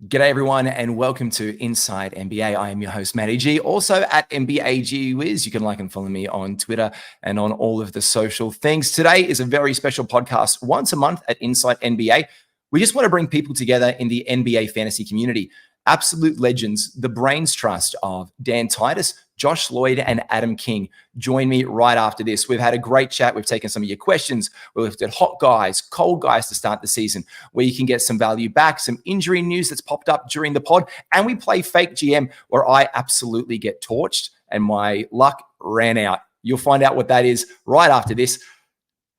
G'day everyone and welcome to Inside NBA. I am your host Matty G, also at NBAGWiz. You can like and follow me on Twitter and on all of the social things. Today is a very special podcast. Once a month at Inside NBA, we just want to bring people together in the NBA fantasy community. Absolute legends, the brains trust of Dan Titus, Josh Lloyd, and Adam King. Join me right after this. We've had a great chat. We've taken some of your questions. We've looked at hot guys, cold guys to start the season, where you can get some value back, some injury news that's popped up during the pod, and we play Fake GM, where I absolutely get torched and my luck ran out. You'll find out what that is right after this.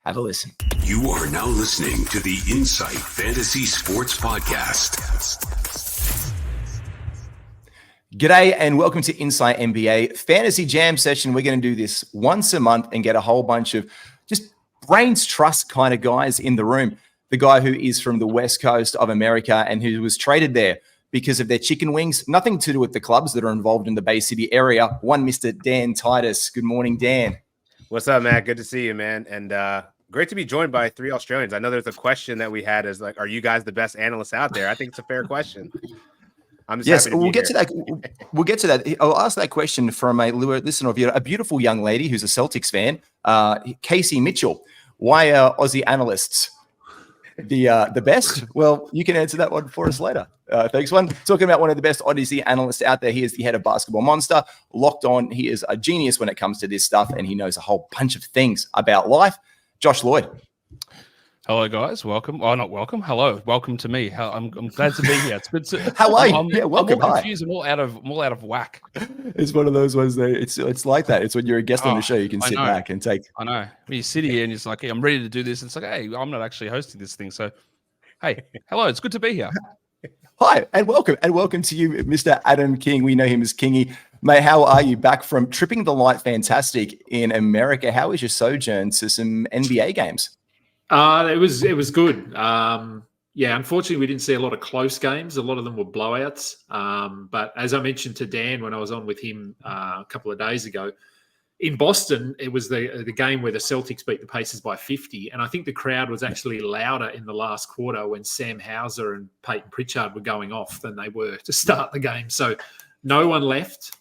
Have a listen. You are now listening to the Insight Fantasy Sports Podcast. G'day and welcome to Insight NBA Fantasy Jam Session. We're going to do this once a month and get a whole bunch of just brains trust kind of guys in the room. The guy who is from the West Coast of America and who was traded there because of their chicken wings. Nothing to do with the clubs that are involved in the Bay City area. One Mr. Dan Titus. Good morning, Dan. What's up, Matt? Good to see you, man. And great to be joined by three Australians. I know there's a question that we had is like, are you guys the best analysts out there? I think it's a fair question. Yes, we'll get to that. We'll get to that. I'll ask that question from a listener of yours, a beautiful young lady who's a Celtics fan, Casey Mitchell. Why are Aussie analysts the best? Well, you can answer that one for us later. Thanks, one. Talking about one of the best Odyssey analysts out there. He is the head of Basketball Monster. Locked on. He is a genius when it comes to this stuff, and he knows a whole bunch of things about life. Josh Lloyd. Hello, guys. Welcome. Oh, not welcome. Hello. Welcome to me. I'm glad to be here. It's good to. How are you? Yeah, welcome. I'm all confused. I'm all out of whack. It's one of those ones that it's like that. It's when you're a guest on the show, you can sit back and take. I know. When you sit here and it's like, hey, I'm ready to do this. It's like, hey, I'm not actually hosting this thing. So, hey, hello. It's good to be here. Hi, and welcome to you, Mr. Adam King. We know him as Kingy. Mate, how are you back from tripping the light fantastic in America? How was your sojourn to some NBA games? It was good. Unfortunately, we didn't see a lot of close games. A lot of them were blowouts. But as I mentioned to Dan when I was on with him a couple of days ago, in Boston, it was the game where the Celtics beat the Pacers by 50. And I think the crowd was actually louder in the last quarter when Sam Hauser and Peyton Pritchard were going off than they were to start the game. So no one left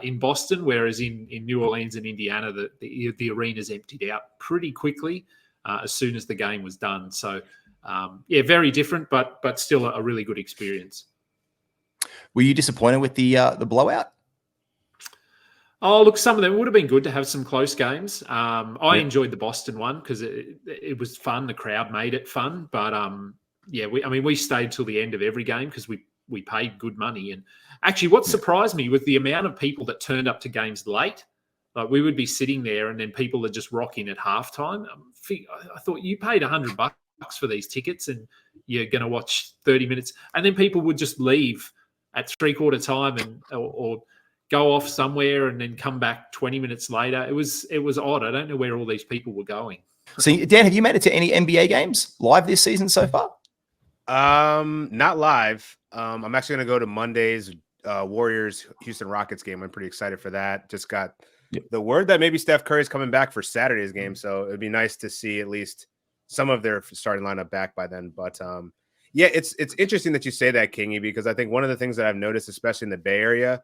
in Boston, whereas in New Orleans and Indiana, the arenas emptied out pretty quickly. As soon as the game was done. So, very different, but still a really good experience. Were you disappointed with the blowout? Oh, look, some of them would have been good to have some close games. I enjoyed the Boston one because it was fun. The crowd made it fun. But, we stayed till the end of every game because we paid good money. And actually what surprised me was the amount of people that turned up to games late. Like we would be sitting there and then people would just rock in at halftime. I thought you paid $100 for these tickets and you're going to watch 30 minutes. And then people would just leave at 3/4 time or go off somewhere and then come back 20 minutes later. It was odd. I don't know where all these people were going. So Dan, have you made it to any NBA games live this season so far? Not live. I'm actually going to go to Monday's Warriors Houston Rockets game. I'm pretty excited for that. Just got the word that maybe Steph Curry is coming back for Saturday's game, so it'd be nice to see at least some of their starting lineup back by then. But it's interesting that you say that, Kingy, because I think one of the things that I've noticed, especially in the Bay Area,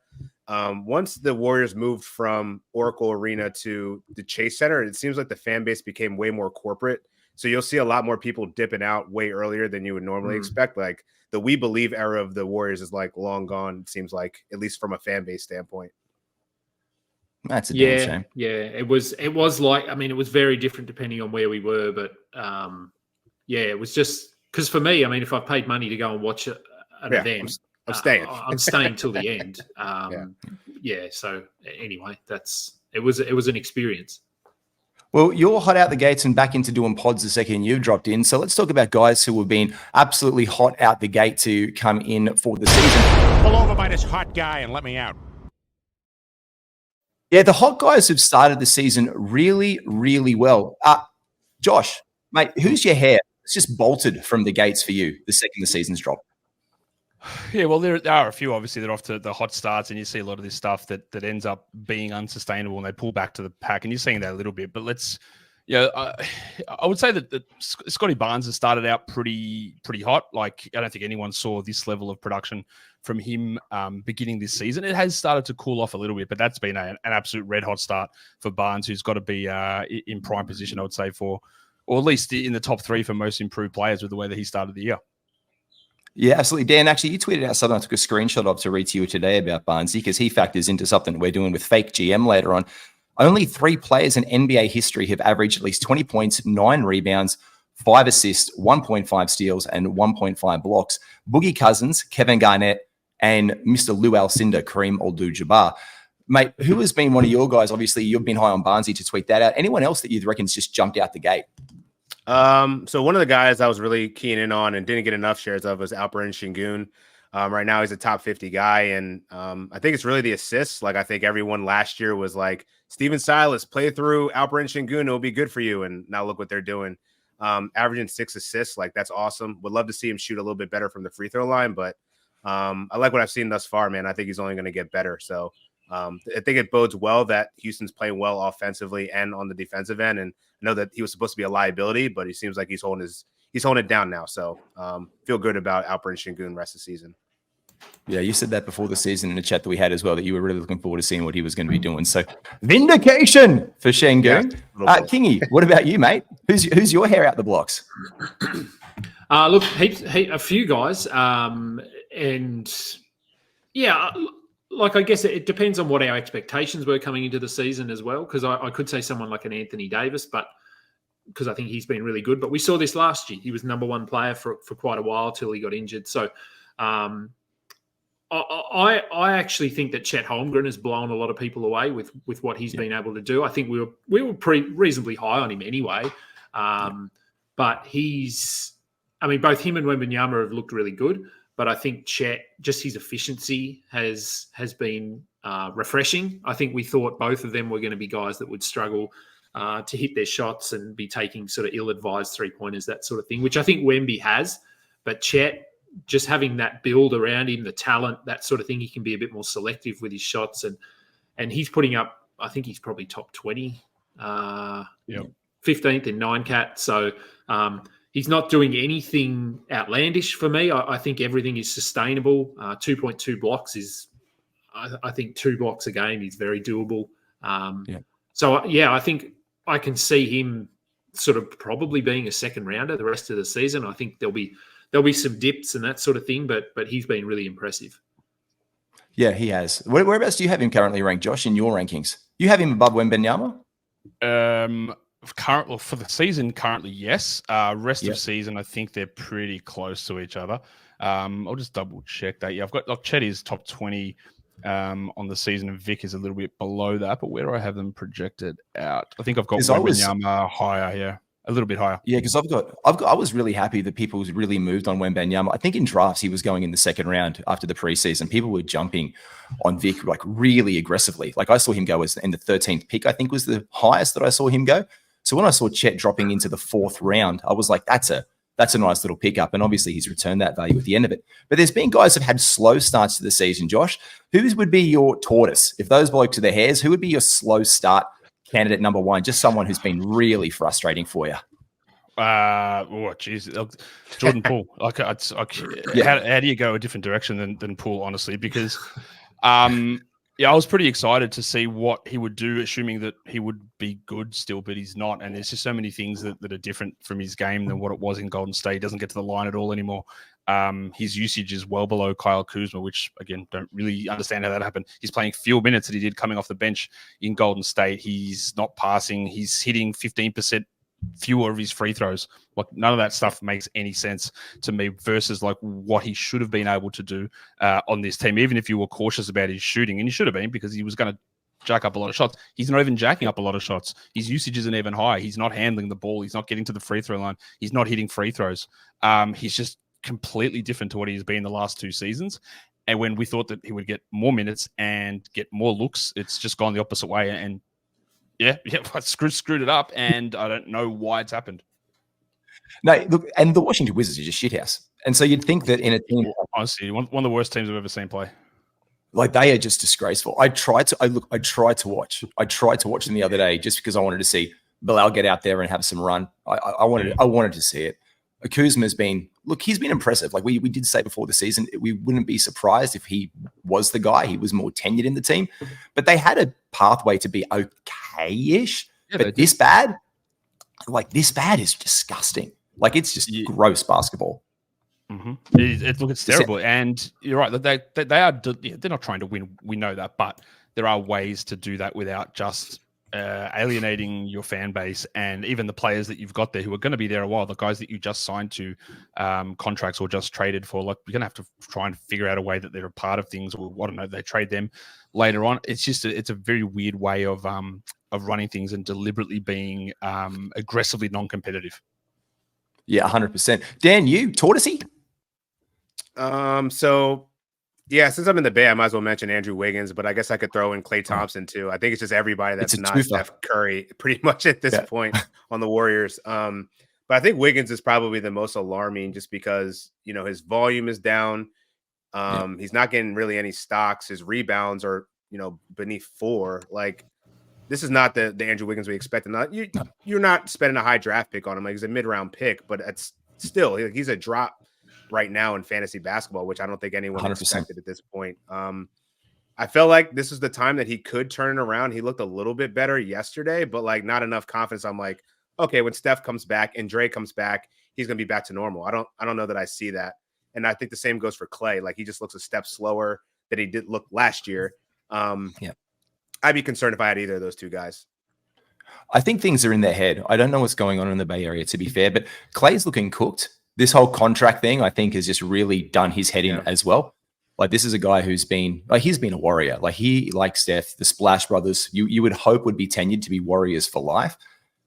once the Warriors moved from Oracle Arena to the Chase Center, it seems like the fan base became way more corporate. So you'll see a lot more people dipping out way earlier than you would normally expect. Like the We Believe era of the Warriors is like long gone, it seems like, at least from a fan base standpoint. That's a damn shame. Yeah, it was like, it was very different depending on where we were, but it was just because for me, if I paid money to go and watch an event, I'm staying. I'm staying till the end. So anyway, it was an experience. Well, you're hot out the gates and back into doing pods the second you've dropped in. So let's talk about guys who have been absolutely hot out the gate to come in for the season. Pull over by this hot guy and let me out. Yeah, the hot guys have started the season really, really well. Josh, mate, who's your hair? It's just bolted from the gates for you the second the season's dropped. Yeah, well, there are a few, obviously, that are off to the hot starts, and you see a lot of this stuff that ends up being unsustainable, and they pull back to the pack, and you're seeing that a little bit. But let's Yeah, I would say that Scotty Barnes has started out pretty hot. Like, I don't think anyone saw this level of production from him beginning this season. It has started to cool off a little bit, but that's been an absolute red hot start for Barnes, who's got to be in prime position, I would say, or at least in the top 3 for most improved players with the way that he started the year. Yeah, absolutely. Dan, actually, you tweeted out something I took a screenshot of to read to you today about Barnesy, because he factors into something we're doing with Fake GM later on. Only 3 players in NBA history have averaged at least 20 points, 9 rebounds, 5 assists, 1.5 steals, and 1.5 blocks. Boogie Cousins, Kevin Garnett, and Mr. Lou Alcindor, Kareem Abdul-Jabbar. Mate, who has been one of your guys? Obviously, you've been high on Barnesy to tweet that out. Anyone else that you reckon's just jumped out the gate? So one of the guys I was really keen in on and didn't get enough shares of was Alperen Şengün. Right now he's a top 50 guy, and I think it's really the assists. Like, I think everyone last year was like, Steven Silas, play through Alperen Şengün, it'll be good for you. And now look what they're doing. Averaging 6 assists, like, that's awesome. Would love to see him shoot a little bit better from the free throw line, but I like what I've seen thus far, man. I think he's only going to get better. So I think it bodes well that Houston's playing well offensively and on the defensive end. And I know that he was supposed to be a liability, but he seems like he's holding it down now. So feel good about Alperen Şengün rest of the season. Yeah, you said that before the season in the chat that we had as well, that you were really looking forward to seeing what he was going to be doing. So vindication for Şengün. Kingy, what about you, mate? Who's your hair out the blocks? Look, a few guys. And yeah, like, I guess it depends on what our expectations were coming into the season as well, because I could say someone like an Anthony Davis, but because I think he's been really good. But we saw this last year. He was number 1 player for quite a while till he got injured. So I actually think that Chet Holmgren has blown a lot of people away with what he's been able to do. I think we were reasonably high on him anyway. But both him and Wembanyama have looked really good. But I think Chet, just his efficiency has been refreshing. I think we thought both of them were going to be guys that would struggle to hit their shots and be taking sort of ill-advised three-pointers, that sort of thing, which I think Wemby has. But Chet, just having that build around him, the talent, that sort of thing, he can be a bit more selective with his shots. And he's putting up, I think he's probably top 20, 15th in 9-cat. So he's not doing anything outlandish for me. I think everything is sustainable. 2.2 blocks is, I think 2 blocks a game is very doable. So, yeah, I think I can see him sort of probably being a second rounder the rest of the season. I think there'll be some dips and that sort of thing, but he's been really impressive. Yeah, he has. Whereabouts do you have him currently ranked, Josh, in your rankings? You have him above Wembanyama? For the season, currently, yes. Rest of season, I think they're pretty close to each other. I'll just double check that. Yeah, I've got Chet is top 20 on the season, and Vic is a little bit below that. But where do I have them projected out? I think I've got Wembanyama higher. Yeah, a little bit higher. Yeah, because I was really happy that people really moved on Wembanyama. I think in drafts he was going in the second round after the preseason. People were jumping on Vic like really aggressively. Like, I saw him go in the 13th pick, I think was the highest that I saw him go. So when I saw Chet dropping into the 4th round, I was like, that's a nice little pickup. And obviously he's returned that value at the end of it. But there's been guys who've had slow starts to the season, Josh. Who would be your tortoise? If those blokes are the hares, who would be your slow start candidate number 1? Just someone who's been really frustrating for you. Jordan Poole. How do you go a different direction than Poole, honestly? Because I was pretty excited to see what he would do, assuming that he would be good still, but he's not. And there's just so many things that are different from his game than what it was in Golden State. He doesn't get to the line at all anymore. His usage is well below Kyle Kuzma, which, again, don't really understand how that happened. He's playing fewer minutes than he did coming off the bench in Golden State. He's not passing. He's hitting 15% fewer of his free throws. Like, none of that stuff makes any sense to me versus like what he should have been able to do on this team, even if you were cautious about his shooting. And you should have been, because he was going to jack up a lot of shots. He's not even jacking up a lot of shots. His usage isn't even high. He's not handling the ball. He's not getting to the free throw line. He's not hitting free throws. He's just completely different to what he's been the last 2 seasons. And when we thought that he would get more minutes and get more looks, it's just gone the opposite way. And I screwed it up, and I don't know why it's happened. No, look, and the Washington Wizards are just shithouse. And so you'd think that in a team, honestly, one of the worst teams I've ever seen play. Like, they are just disgraceful. I tried to watch them the other day just because I wanted to see Bilal get out there and have some run. I wanted to see it. Kuzma's he's been impressive. Like we did say before the season, we wouldn't be surprised if he was the guy. He was more tenured in the team, but they had a pathway to be okay-ish. Yeah, but this bad is disgusting. Like it's just gross basketball. Mm-hmm. It's terrible, and you're right. They're not trying to win. We know that, but there are ways to do that without just alienating your fan base and even the players that you've got there who are going to be there a while. The guys that you just signed to contracts or just traded for, like, you're going to have to try and figure out a way that they're a part of things, or I don't know, they trade them later on. It's just it's a very weird way of running things and deliberately being aggressively non-competitive. Yeah, 100%. Dan, you tortoisey? So yeah, since I'm in the Bay, I might as well mention Andrew Wiggins, but I guess I could throw in Klay Thompson too. I think it's just everybody that's not Steph Curry pretty much at this point on the Warriors. But I think Wiggins is probably the most alarming just because, his volume is down. He's not getting really any stocks. His rebounds are, beneath 4. Like, this is not the Andrew Wiggins we expected. You're not spending a high draft pick on him. Like, he's a mid-round pick, but it's still, he's a drop right now in fantasy basketball, which I don't think anyone 100%. Expected at this point. I felt like this is the time that he could turn it around. He looked a little bit better yesterday, but like not enough confidence. I'm like, okay, when Steph comes back and Dre comes back, he's going to be back to normal. I don't know that I see that. And I think the same goes for Klay. Like, he just looks a step slower than he did look last year. I'd be concerned if I had either of those two guys. I think things are in their head. I don't know what's going on in the Bay Area, to be fair, but Klay's looking cooked. This whole contract thing, I think, has just really done his head in as well. Like, this is a guy who's been, he's been a warrior. Like, he, like Steph, the Splash Brothers, you would hope would be tenured to be warriors for life.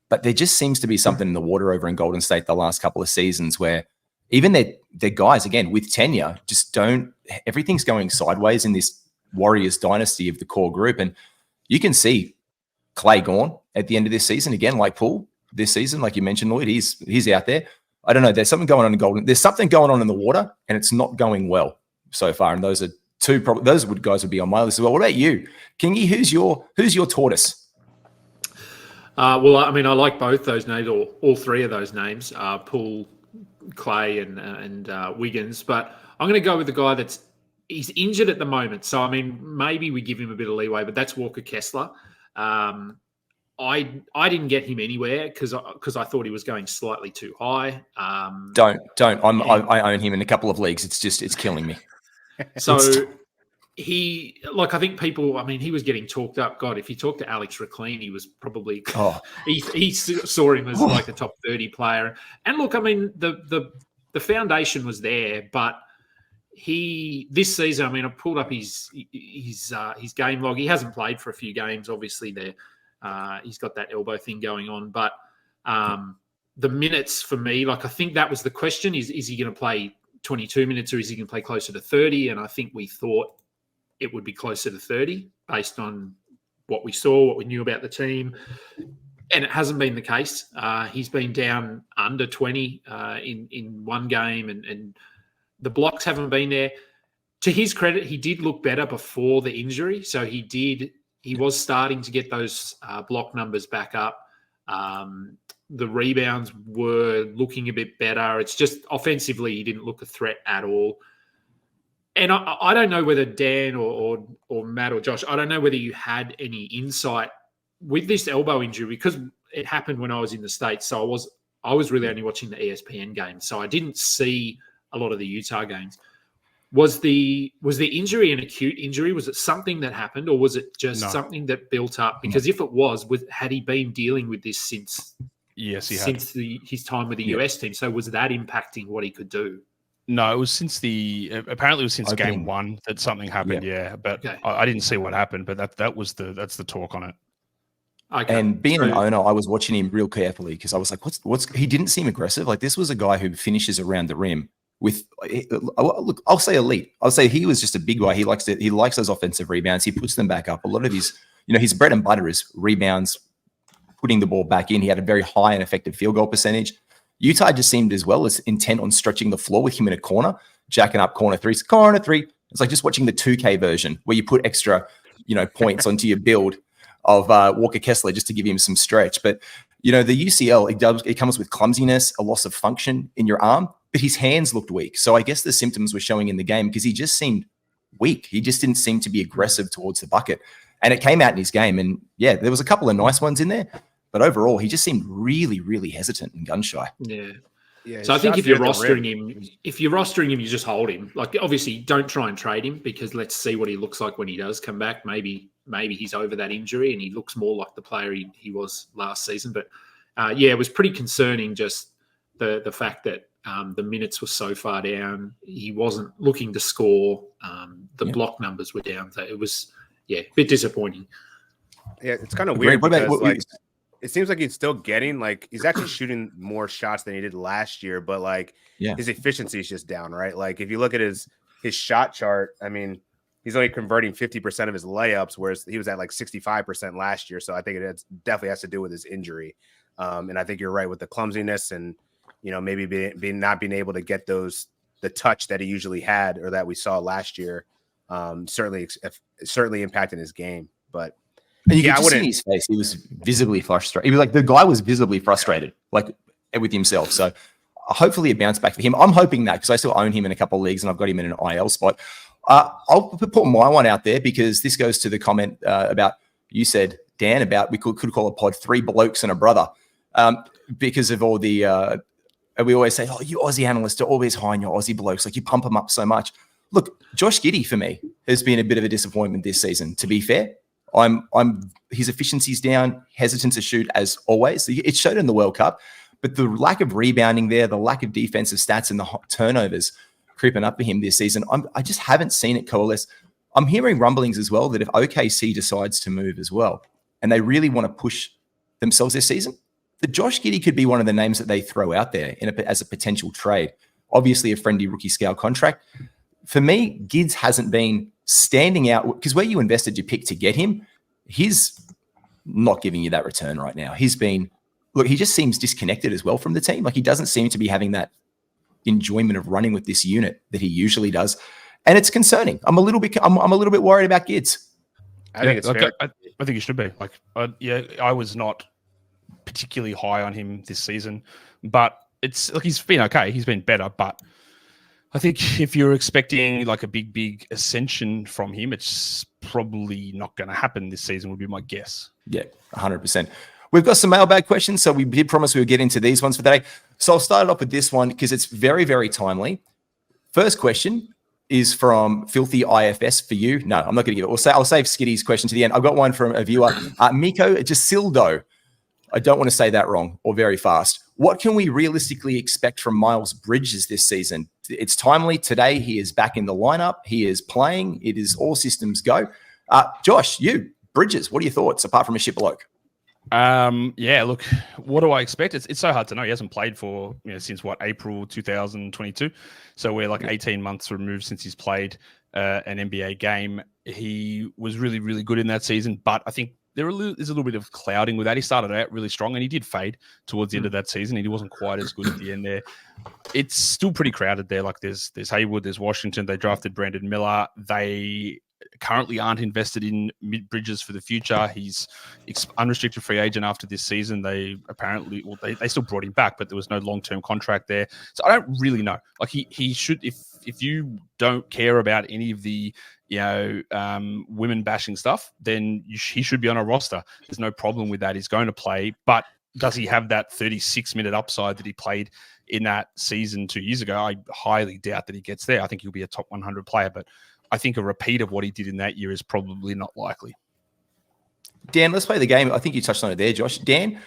But there just seems to be something in the water over in Golden State the last couple of seasons where even their guys, again, with tenure, just everything's going sideways in this Warriors dynasty of the core group. And you can see Klay gone at the end of this season, again, like Poole this season, like you mentioned, Lloyd, he's out there. I don't know. There's something going on in Golden. There's something going on in the water, and it's not going well so far. And those are those guys would be on my list as well. What about you, Kingy? Who's your tortoise? Well, I mean, I like both those names, or all three of those names, Poole, Klay, and Wiggins. But I'm going to go with the guy he's injured at the moment. So, I mean, maybe we give him a bit of leeway, but that's Walker Kessler. I didn't get him anywhere because I thought he was going slightly too high. Don't. I own him in a couple of leagues. It's killing me. So I think people, I mean, he was getting talked up. God, if you talk to Alex Racklin, he was probably, he saw him as like a top 30 player. And look, I mean, the foundation was there, but this season, I mean, I pulled up his game log. He hasn't played for a few games, obviously there. He's got that elbow thing going on, but the minutes for me, like, I think that was the question: is he going to play 22 minutes or is he going to play closer to 30? And I think we thought it would be closer to 30 based on what we saw, what we knew about the team, and it hasn't been the case. He's been down under 20 in one game, and the blocks haven't been there. To his credit, he did look better before the injury, so he was starting to get those block numbers back up. The rebounds were looking a bit better. It's just offensively, he didn't look a threat at all. And I don't know whether Dan or Matt or Josh, I don't know whether you had any insight with this elbow injury, because it happened when I was in the States. So I was really only watching the ESPN games. So I didn't see a lot of the Utah games. Was the injury an acute injury? Was it something that happened, or was it just something that built up? Because if it had he been dealing with this since his time with the US team? So was that impacting what he could do? No, it was since game one that something happened. Yeah, but okay. I didn't see what happened, but that's the talk on it. Okay. And being an owner, I was watching him real carefully because I was like, he didn't seem aggressive. Like, this was a guy who finishes around the rim. Look, I'll say elite. I'll say he was just a big guy. He likes those offensive rebounds. He puts them back up. A lot of his bread and butter is rebounds, putting the ball back in. He had a very high and effective field goal percentage. Utah just seemed as well as intent on stretching the floor with him in a corner, jacking up corner three. It's like just watching the 2K version where you put extra, points onto your build of Walker Kessler just to give him some stretch. But You know, the UCL, it comes with clumsiness, a loss of function in your arm, but his hands looked weak. So I guess the symptoms were showing in the game because he just seemed weak. He just didn't seem to be aggressive towards the bucket. And it came out in his game. And yeah, there was a couple of nice ones in there, but overall, he just seemed really, really hesitant and gun shy. Yeah. Yeah, So I think if you're rostering him, you just hold him. Like, obviously, don't try and trade him because let's see what he looks like when he does come back. Maybe he's over that injury and he looks more like the player he was last season. But yeah, it was pretty concerning just the fact that the minutes were so far down. He wasn't looking to score. The block numbers were down. So it was, a bit disappointing. Yeah, it's kind of weird because it seems like he's still getting, like, he's actually shooting more shots than he did last year, but like his efficiency is just down, right? Like if you look at his shot chart, I mean, he's only converting 50% of his layups, whereas he was at like 65% last year. So I think it definitely has to do with his injury. And I think you're right with the clumsiness and, you know, maybe not being able to get the touch that he usually had or that we saw last year. Certainly impacting his game, but. And you could see in his face, he was visibly frustrated. He was like, the guy was visibly frustrated, like with himself. So hopefully a bounce back for him. I'm hoping that because I still own him in a couple of leagues and I've got him in an IL spot. I'll put my one out there because this goes to the comment about, you said, Dan, about we could call a pod 3 blokes and a brother because of all the, we always say, oh, you Aussie analysts are always high on your Aussie blokes. Like you pump them up so much. Look, Josh Giddey for me has been a bit of a disappointment this season, to be fair. His efficiency's down, hesitant to shoot as always. It showed in the World Cup, but the lack of rebounding there, the lack of defensive stats and the turnovers creeping up for him this season, I just haven't seen it coalesce. I'm hearing rumblings as well that if OKC decides to move as well, and they really want to push themselves this season, that Josh Giddey could be one of the names that they throw out there as a potential trade. Obviously a friendly rookie scale contract. For me, Gids hasn't been standing out because where you invested your pick to get him, he's not giving you that return right now. He just seems disconnected as well from the team. Like he doesn't seem to be having that enjoyment of running with this unit that he usually does. And it's concerning. I'm a little bit worried about Gids. I think it's fair. I think he should be. Like, I was not particularly high on him this season, but it's like he's been okay. He's been better, but I think if you're expecting like a big ascension from him, it's probably not going to happen this season, would be my guess. Yeah, 100%. We've got some mailbag questions, so we did promise we would get into these ones for today. So I'll start it off with this one because it's very, very timely. First question is from Filthy IFS for you. No, I'm not going to give it. I'll save Skiddy's question to the end. I've got one from a viewer, Miko Gisildo. I don't want to say that wrong or very fast. What can we realistically expect from Miles Bridges this season? It's timely. Today, he is back in the lineup. He is playing. It is all systems go. Josh, Bridges, what are your thoughts apart from a shit bloke? Yeah, look, what do I expect? It's so hard to know. He hasn't played for, since April 2022. So we're like 18 months removed since he's played an NBA game. He was really, really good in that season, but I think there's a little bit of clouding with that. He started out really strong and he did fade towards the end of that season. And he wasn't quite as good at the end there. It's still pretty crowded there. Like there's Haywood, there's Washington. They drafted Brandon Miller. They currently aren't invested in Bridges for the future. He's unrestricted free agent after this season. They apparently, they still brought him back, but there was no long-term contract there. So I don't really know. Like he should, if you don't care about any of the women bashing stuff, then he should be on a roster. There's no problem with that. He's going to play, but does he have that 36-minute upside that he played in that season 2 years ago? I highly doubt that he gets there. I think he'll be a top 100 player, but I think a repeat of what he did in that year is probably not likely. Dan, let's play the game. I think you touched on it there, Josh. Dan,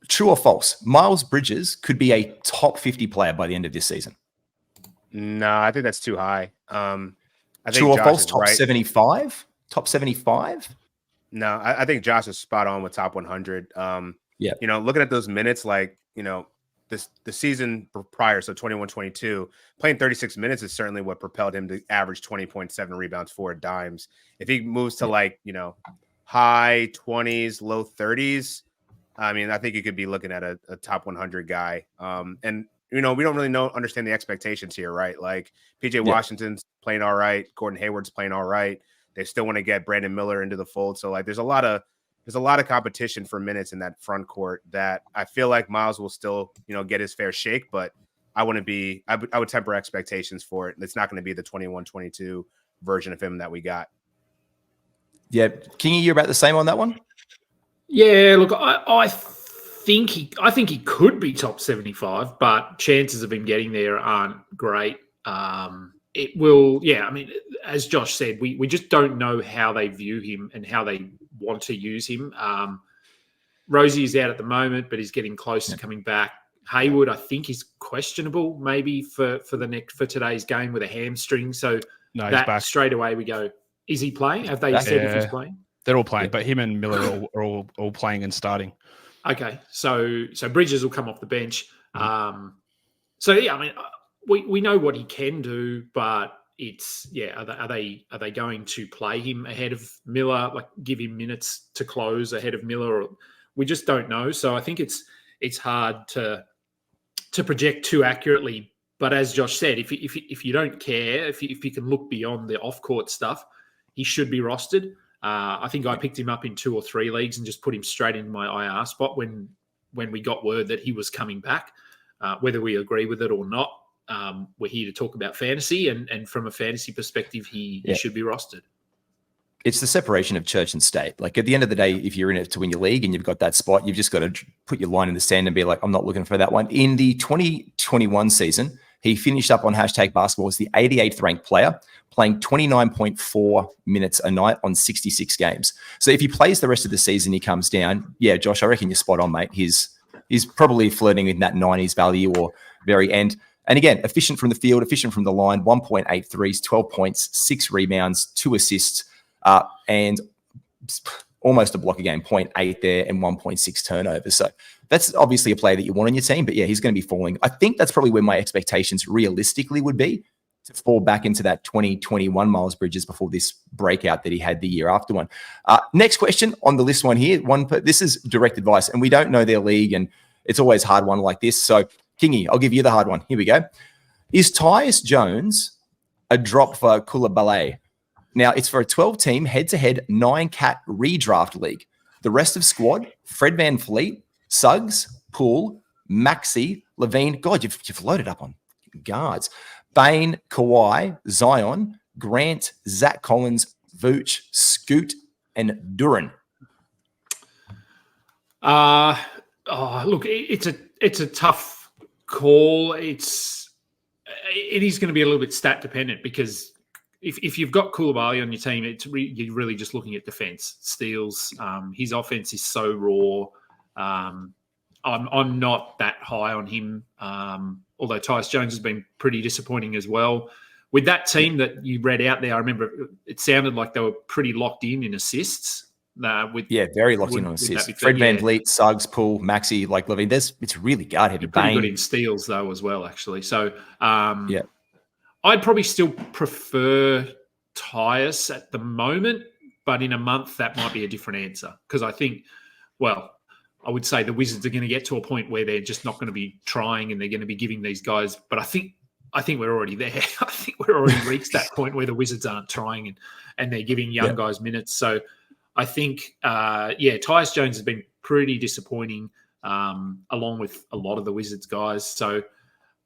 true or false? Miles Bridges could be a top 50 player by the end of this season. No, I think that's too high. I think true or Josh false? is Top right. 75? Top 75? No, I think Josh is spot on with top 100. Yeah. Looking at those minutes, like, the season prior, so 21-22, playing 36 minutes is certainly what propelled him to average 20.7 rebounds, 4 dimes. If he moves to high 20s, low 30s, I mean, I think you could be looking at a top 100 guy. And we don't really understand the expectations here, right? Like PJ Washington's playing all right. Gordon Hayward's playing all right. They still want to get Brandon Miller into the fold. So like, there's a lot of there's a lot of competition for minutes in that front court that I feel like Miles will still, get his fair shake, but I would temper expectations for it. It's not going to be the 21-22 version of him that we got. Yeah. Kingy, you're about the same on that one? Yeah, look, I think he could be top 75, but chances of him getting there aren't great. It will, I mean, as Josh said, we just don't know how they view him and how they want to use him. Rosie is out at the moment, but he's getting close to coming back. Hayward, I think, is questionable maybe for today's game with a hamstring. So no, he's back. Straight away we go, is he playing? Have they said if he's playing? They're all playing, but him and Miller are all playing and starting. Okay, so Bridges will come off the bench. I mean, we know what he can do, but it's are they going to play him ahead of Miller, like give him minutes to close ahead of Miller? Or, we just don't know. So I think it's hard to project too accurately. But as Josh said, if you don't care, if you can look beyond the off court stuff, he should be rostered. I think I picked him up in 2 or 3 leagues and just put him straight in my IR spot when we got word that he was coming back. Whether we agree with it or not, we're here to talk about fantasy, and from a fantasy perspective, he should be rostered. It's the separation of church and state. Like at the end of the day, if you're in it to win your league and you've got that spot, you've just got to put your line in the sand and be like, I'm not looking for that one. In the 2021 season, he finished up on #basketball as the 88th ranked player, playing 29.4 minutes a night on 66 games. So if he plays the rest of the season, he comes down. Yeah, Josh, I reckon you're spot on, mate. He's probably flirting with that 90s value or very end. And again, efficient from the field, efficient from the line, 1.8 threes, 12 points, 6 rebounds, 2 assists, and almost a block a game, 0.8 there and 1.6 turnovers. So that's obviously a player that you want on your team, but yeah, he's going to be falling. I think that's probably where my expectations realistically would be, to fall back into that 2021 Miles Bridges before this breakout that he had the year after one. Next question on the list one here. This is direct advice, and we don't know their league, and it's always a hard one like this. So, Kingy, I'll give you the hard one. Here we go. Is Tyus Jones a drop for Coulibaly? Now, it's for a 12-team head-to-head 9-cat redraft league. The rest of squad, Fred VanVleet, Suggs, Poole, Maxey, Levine. God, you've loaded up on guards. Bain, Kawhi, Zion, Grant, Zach Collins, Vooch, Scoot, and Duran. Look, it's a tough call. It is going to be a little bit stat dependent, because if you've got Coulibaly on your team, you're really just looking at defense, steals. His offense is so raw. I'm not that high on him. Although Tyus Jones has been pretty disappointing as well. With that team that you read out there, I remember it sounded like they were pretty locked in assists. Very locked in on assists. Fred VanVleet, Suggs, Poole, Maxey, like Levine. It's really guard heavy. Pretty good in steals though as well, actually. So I'd probably still prefer Tyus at the moment, but in a month that might be a different answer, because I think, I would say the Wizards are going to get to a point where they're just not going to be trying, and they're going to be giving these guys. But I think we're already there. I think we're already reached that point where the Wizards aren't trying and they're giving young guys minutes. So I think, Tyus Jones has been pretty disappointing, along with a lot of the Wizards guys. So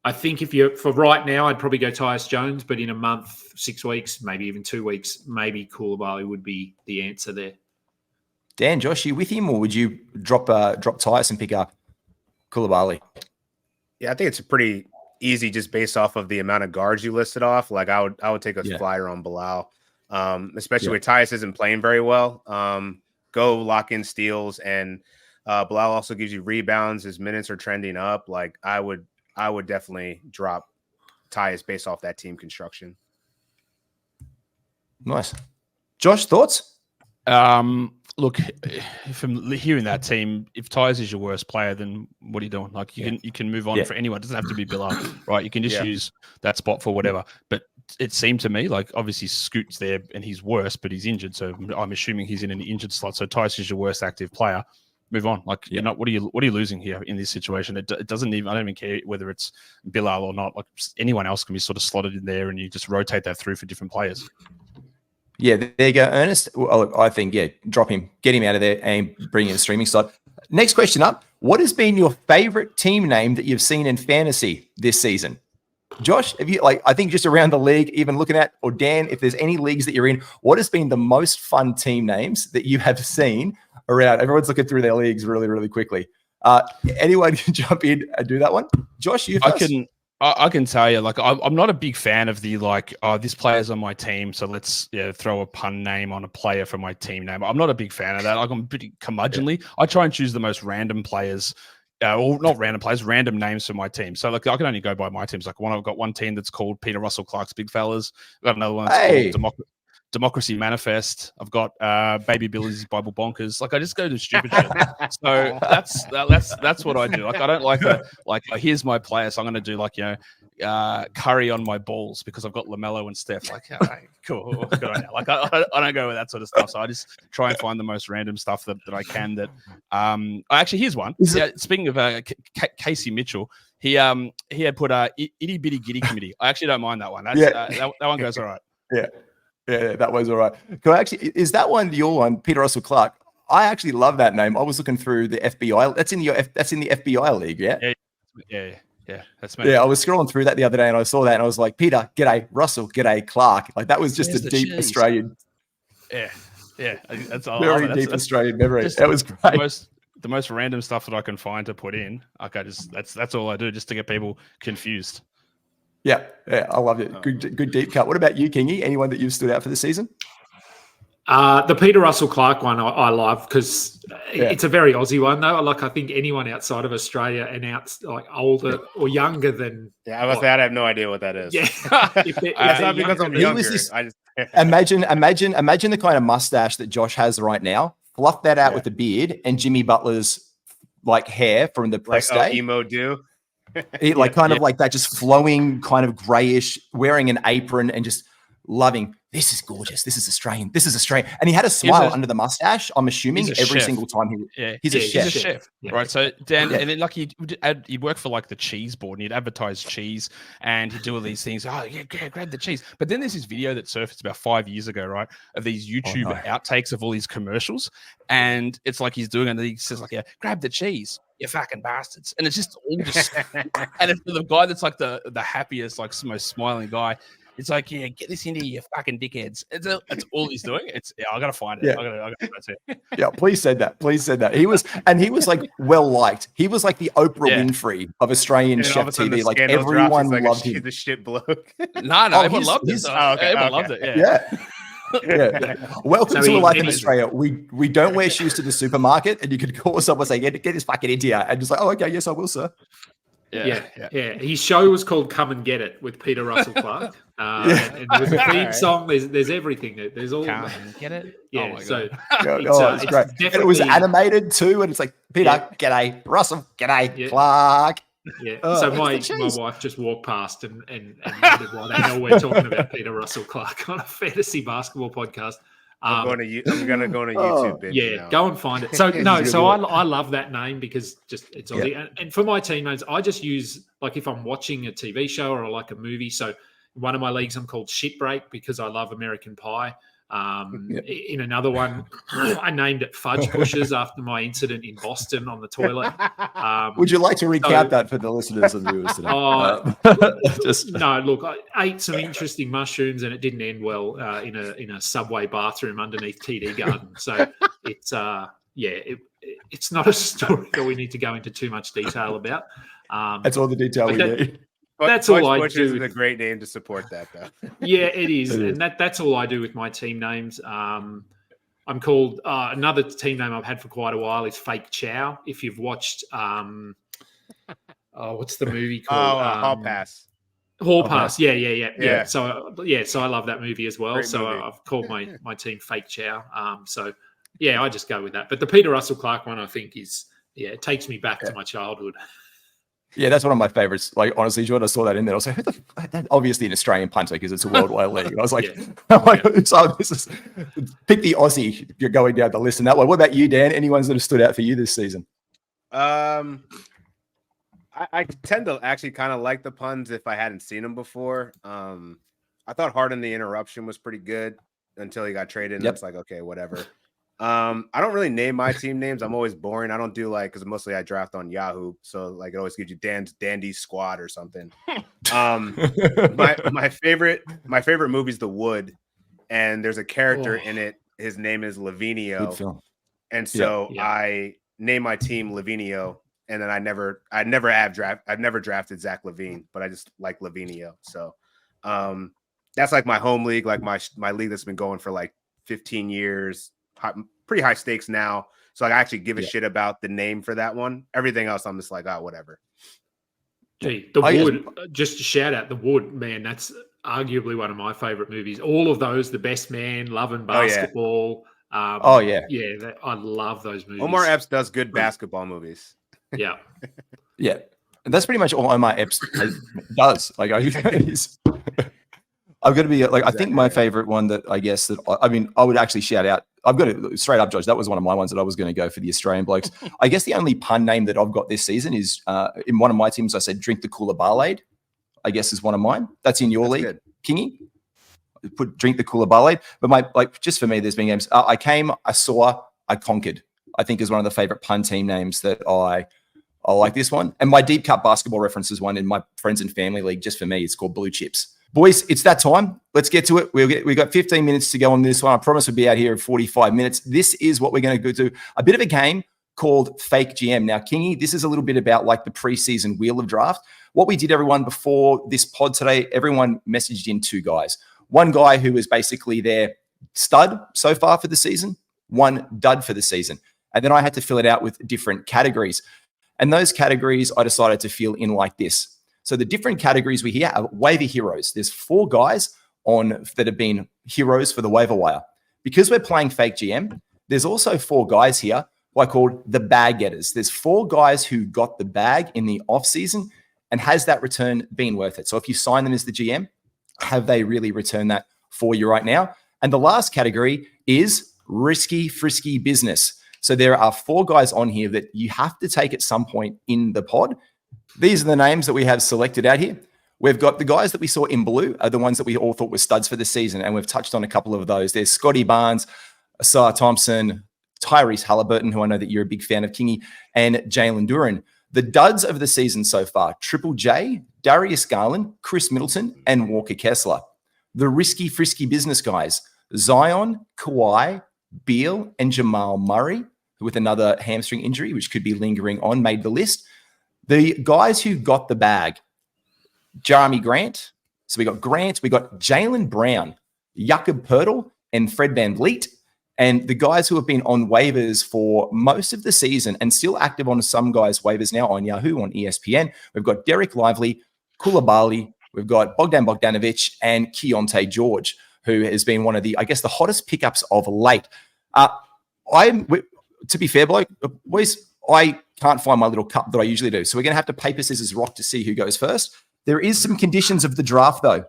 I think for right now, I'd probably go Tyus Jones, but in a month, 6 weeks, maybe even 2 weeks, maybe Coulibaly would be the answer there. Dan, Josh, you with him, or would you drop Titus and pick up Coulibaly? Yeah, I think it's pretty easy just based off of the amount of guards you listed off. Like I would take a flyer on Bilal, especially with Titus isn't playing very well. Go lock in steals, and Bilal also gives you rebounds. His minutes are trending up. Like I would definitely drop Titus based off that team construction. Nice. Josh, thoughts? Look, from hearing that team, if Tyus is your worst player, then what are you doing? Like you can move on for anyone. It doesn't have to be Bilal, right? You can just use that spot for whatever. But it seemed to me like obviously Scoot's there and he's worse, but he's injured. So I'm assuming he's in an injured slot. So Tyus is your worst active player. Move on. Like you're not. What are you losing here in this situation? It doesn't even. I don't even care whether it's Bilal or not. Like anyone else can be sort of slotted in there, and you just rotate that through for different players. Yeah, there you go, Ernest. Well, look, I think, drop him, get him out of there and bring in a streaming slot. Next question up. What has been your favorite team name that you've seen in fantasy this season? Josh, have you, I think just around the league, even looking at, or Dan, if there's any leagues that you're in, what has been the most fun team names that you have seen around? Everyone's looking through their leagues really, really quickly. Anyone can jump in and do that one? Josh, you first. I can tell you, I'm not a big fan of the this player's on my team, so let's throw a pun name on a player for my team name. I'm not a big fan of that. I'm pretty curmudgeonly. I try and choose the most random players, or not random players, random names for my team. So I can only go by my teams. I've got one team that's called Peter Russell Clark's Big Fellas. I've got another one that's called Democracy Manifest. I've got Baby Billy's Bible Bonkers. I just go to stupid shit. So that's what I do. I don't like here's my player, so I'm going to do Curry on my balls because I've got LaMelo and Steph. Cool. Good on you. I don't go with that sort of stuff. So I just try and find the most random stuff that I can. Actually, here's one. Speaking of Casey Mitchell, he had put Itty Bitty Giddy Committee. I actually don't mind that one. That one goes all right. Yeah, that was all right. Is that one your one, Peter Russell Clark? I actually love that name. I was looking through the FBI. That's in the FBI league, yeah? Yeah, that's me. Yeah, I was scrolling through that the other day and I saw that and I was like, Peter, g'day, Russell, g'day, Clark. That was just a deep Australian. Yeah, that's all. Very deep Australian memory. That was great. The most random stuff that I can find to put in. That's all I do, just to get people confused. Yeah, I love it. Good deep cut. What about you, Kingy? Anyone that you've stood out for the season? The Peter Russell Clark one I love because it's a very Aussie one though. I think anyone outside of Australia and older or younger than I have no idea what that is. Yeah, it's not because I'm younger. Imagine the kind of mustache that Josh has right now. Fluff that out with the beard and Jimmy Butler's hair from the press day. Emo do. Like that, just flowing, kind of grayish, wearing an apron and just loving. This is gorgeous. This is Australian. And he had a smile under the mustache. I'm assuming every single time he's a chef. Yeah. Right. So Dan, and then he'd work for the cheese board and he'd advertise cheese and he'd do all these things. Oh yeah, grab the cheese. But then there's this video that surfaced about 5 years ago, right, of these YouTube outtakes of all these commercials, and it's he's doing it and he says grab the cheese, you fucking bastards. And it's just all just and it's the guy that's the happiest, most smiling guy. It's get this into you fucking dickheads. It's all he's doing. I gotta find it. Yeah. I gotta that's it. Yeah, please said that. He was well liked. He was the Oprah Winfrey of Australian chef TV. Everyone loved him. He's the shit bloke. No, everyone loved it. Everyone loved it. Yeah. Welcome to a life in Australia. We don't wear shoes to the supermarket, and you could call someone and say, "Get this fucking into you," and just oh, okay, yes, I will, sir. Yeah. His show was called "Come and Get It" with Peter Russell Clark. And there's a theme song. There's everything. There's all. Come and get it. Yeah. Oh my so it's great. And it was animated too, and it's Peter, g'day, Russell, g'day, Clark. Yeah. So my wife just walked past and wondered why they know we're talking about Peter Russell Clark on a fantasy basketball podcast. I'm gonna go on a YouTube binge. Go and find it. So I love that name because it's Aussie. And for my team names, I just use if I'm watching a TV show or a movie. So in one of my leagues, I'm called Shitbreak because I love American Pie. In another one, I named it Fudge Bushes after my incident in Boston on the toilet. Would you like to recount that for the listeners and viewers today? No, look, I ate some interesting mushrooms and it didn't end well in a subway bathroom underneath TD Garden. So it's it's not a story that we need to go into too much detail about. That's all the detail we need. That's all I do. Is a great name to support that, though. Yeah, it is, and that's all I do with my team names. I'm called another team name I've had for quite a while is Fake Chow. If you've watched, what's the movie called? Hall Pass. Hall Pass. Yeah. So I love that movie as well. Great movie. I've called my team Fake Chow. I just go with that. But the Peter Russell Clark one, I think, it takes me back to my childhood. Yeah, that's one of my favorites. Honestly, when I saw that in there, I was like, who the fuck? Obviously an Australian punter because it's a worldwide league. And I was like, so this is pick the Aussie. You're going down the list in that one. What about you, Dan? Any ones that have stood out for you this season? I tend to actually kind of like the puns if I hadn't seen them before. I thought Hard in the Interruption was pretty good. until he got traded. And Yep. it's like, okay, whatever. I don't really name my team names. I'm always boring. I don't do like, because mostly I draft on Yahoo, so like it always gives you Dan's Dandy Squad or something. My favorite movie is The Wood, and there's a character in it. His name is Lavinio, and so I name my team Lavinio. And then I've never drafted Zach LaVine, but I just like Lavinio. So that's like my home league, like my league that's been going for like 15 years. Pretty high stakes now, so I actually give a shit about the name for that one. Everything else, I'm just like, oh, whatever. Gee, The Wood, just a shout out, The Wood, man, that's arguably one of my favorite movies. All of those, The Best Man, Love and Basketball. I love those movies. Omar Epps does good basketball movies. Yeah. Yeah. And that's pretty much all Omar Epps does. Like, I've got to be like, I think my favorite one that I guess that I would actually shout out. I've got it straight up, Josh. That was one of my ones that I was going to go for the Australian blokes. I guess the only pun name that I've got this season is in one of my teams. I said, "Drink the cooler Barlaid." I guess is one of mine. That's in your league, Kingy. Put "Drink the cooler Barlaid." But just for me, there's been games. I came, I saw, I conquered. I think is one of the favorite pun team names that I like this one. And my deep cut basketball reference is one in my friends and family league. Just for me, it's called Blue Chips. Boys, it's that time. Let's get to it. We've got 15 minutes to go on this one. I promise we'll be out here in 45 minutes. This is what we're going to go to. A bit of a game called Fake GM. Now, Kingy, this is a little bit about like the preseason wheel of draft. What we did, everyone, before this pod today, everyone messaged in two guys. One guy who is basically their stud so far for the season, one dud for the season. And then I had to fill it out with different categories. And those categories I decided to fill in like this. So the different categories we hear are waiver heroes. There's 4 guys that have been heroes for the waiver wire. Because we're playing Fake GM, there's also 4 guys here who I called the bag getters. There's 4 guys who got the bag in the offseason, and has that return been worth it? So if you sign them as the GM, have they really returned that for you right now? And the last category is risky, frisky business. So there are 4 guys on here that you have to take at some point in the pod. These are the names that we have selected out here. We've got the guys that we saw in blue are the ones that we all thought were studs for the season, and we've touched on a couple of those. There's Scotty Barnes, Asar Thompson, Tyrese Halliburton, who I know that you're a big fan of, Kingy, and Jalen Duren. The duds of the season so far, Triple J, Darius Garland, Chris Middleton, and Walker Kessler. The risky, frisky business guys, Zion, Kawhi, Beal, and Jamal Murray, with another hamstring injury, which could be lingering on, made the list. The guys who got the bag, Jeremy Grant. So we got Grant, we got Jaylen Brown, Jakob Poeltl, and Fred VanVleet. And the guys who have been on waivers for most of the season and still active on some guys' waivers now on Yahoo, on ESPN. We've got Derek Lively, Koulibaly, we've got Bogdan Bogdanovic, and Keontae George, who has been one of the, I guess, the hottest pickups of late. To be fair, boys, I can't find my little cup that I usually do. So we're going to have to paper, scissors, rock to see who goes first. There is some conditions of the draft, though.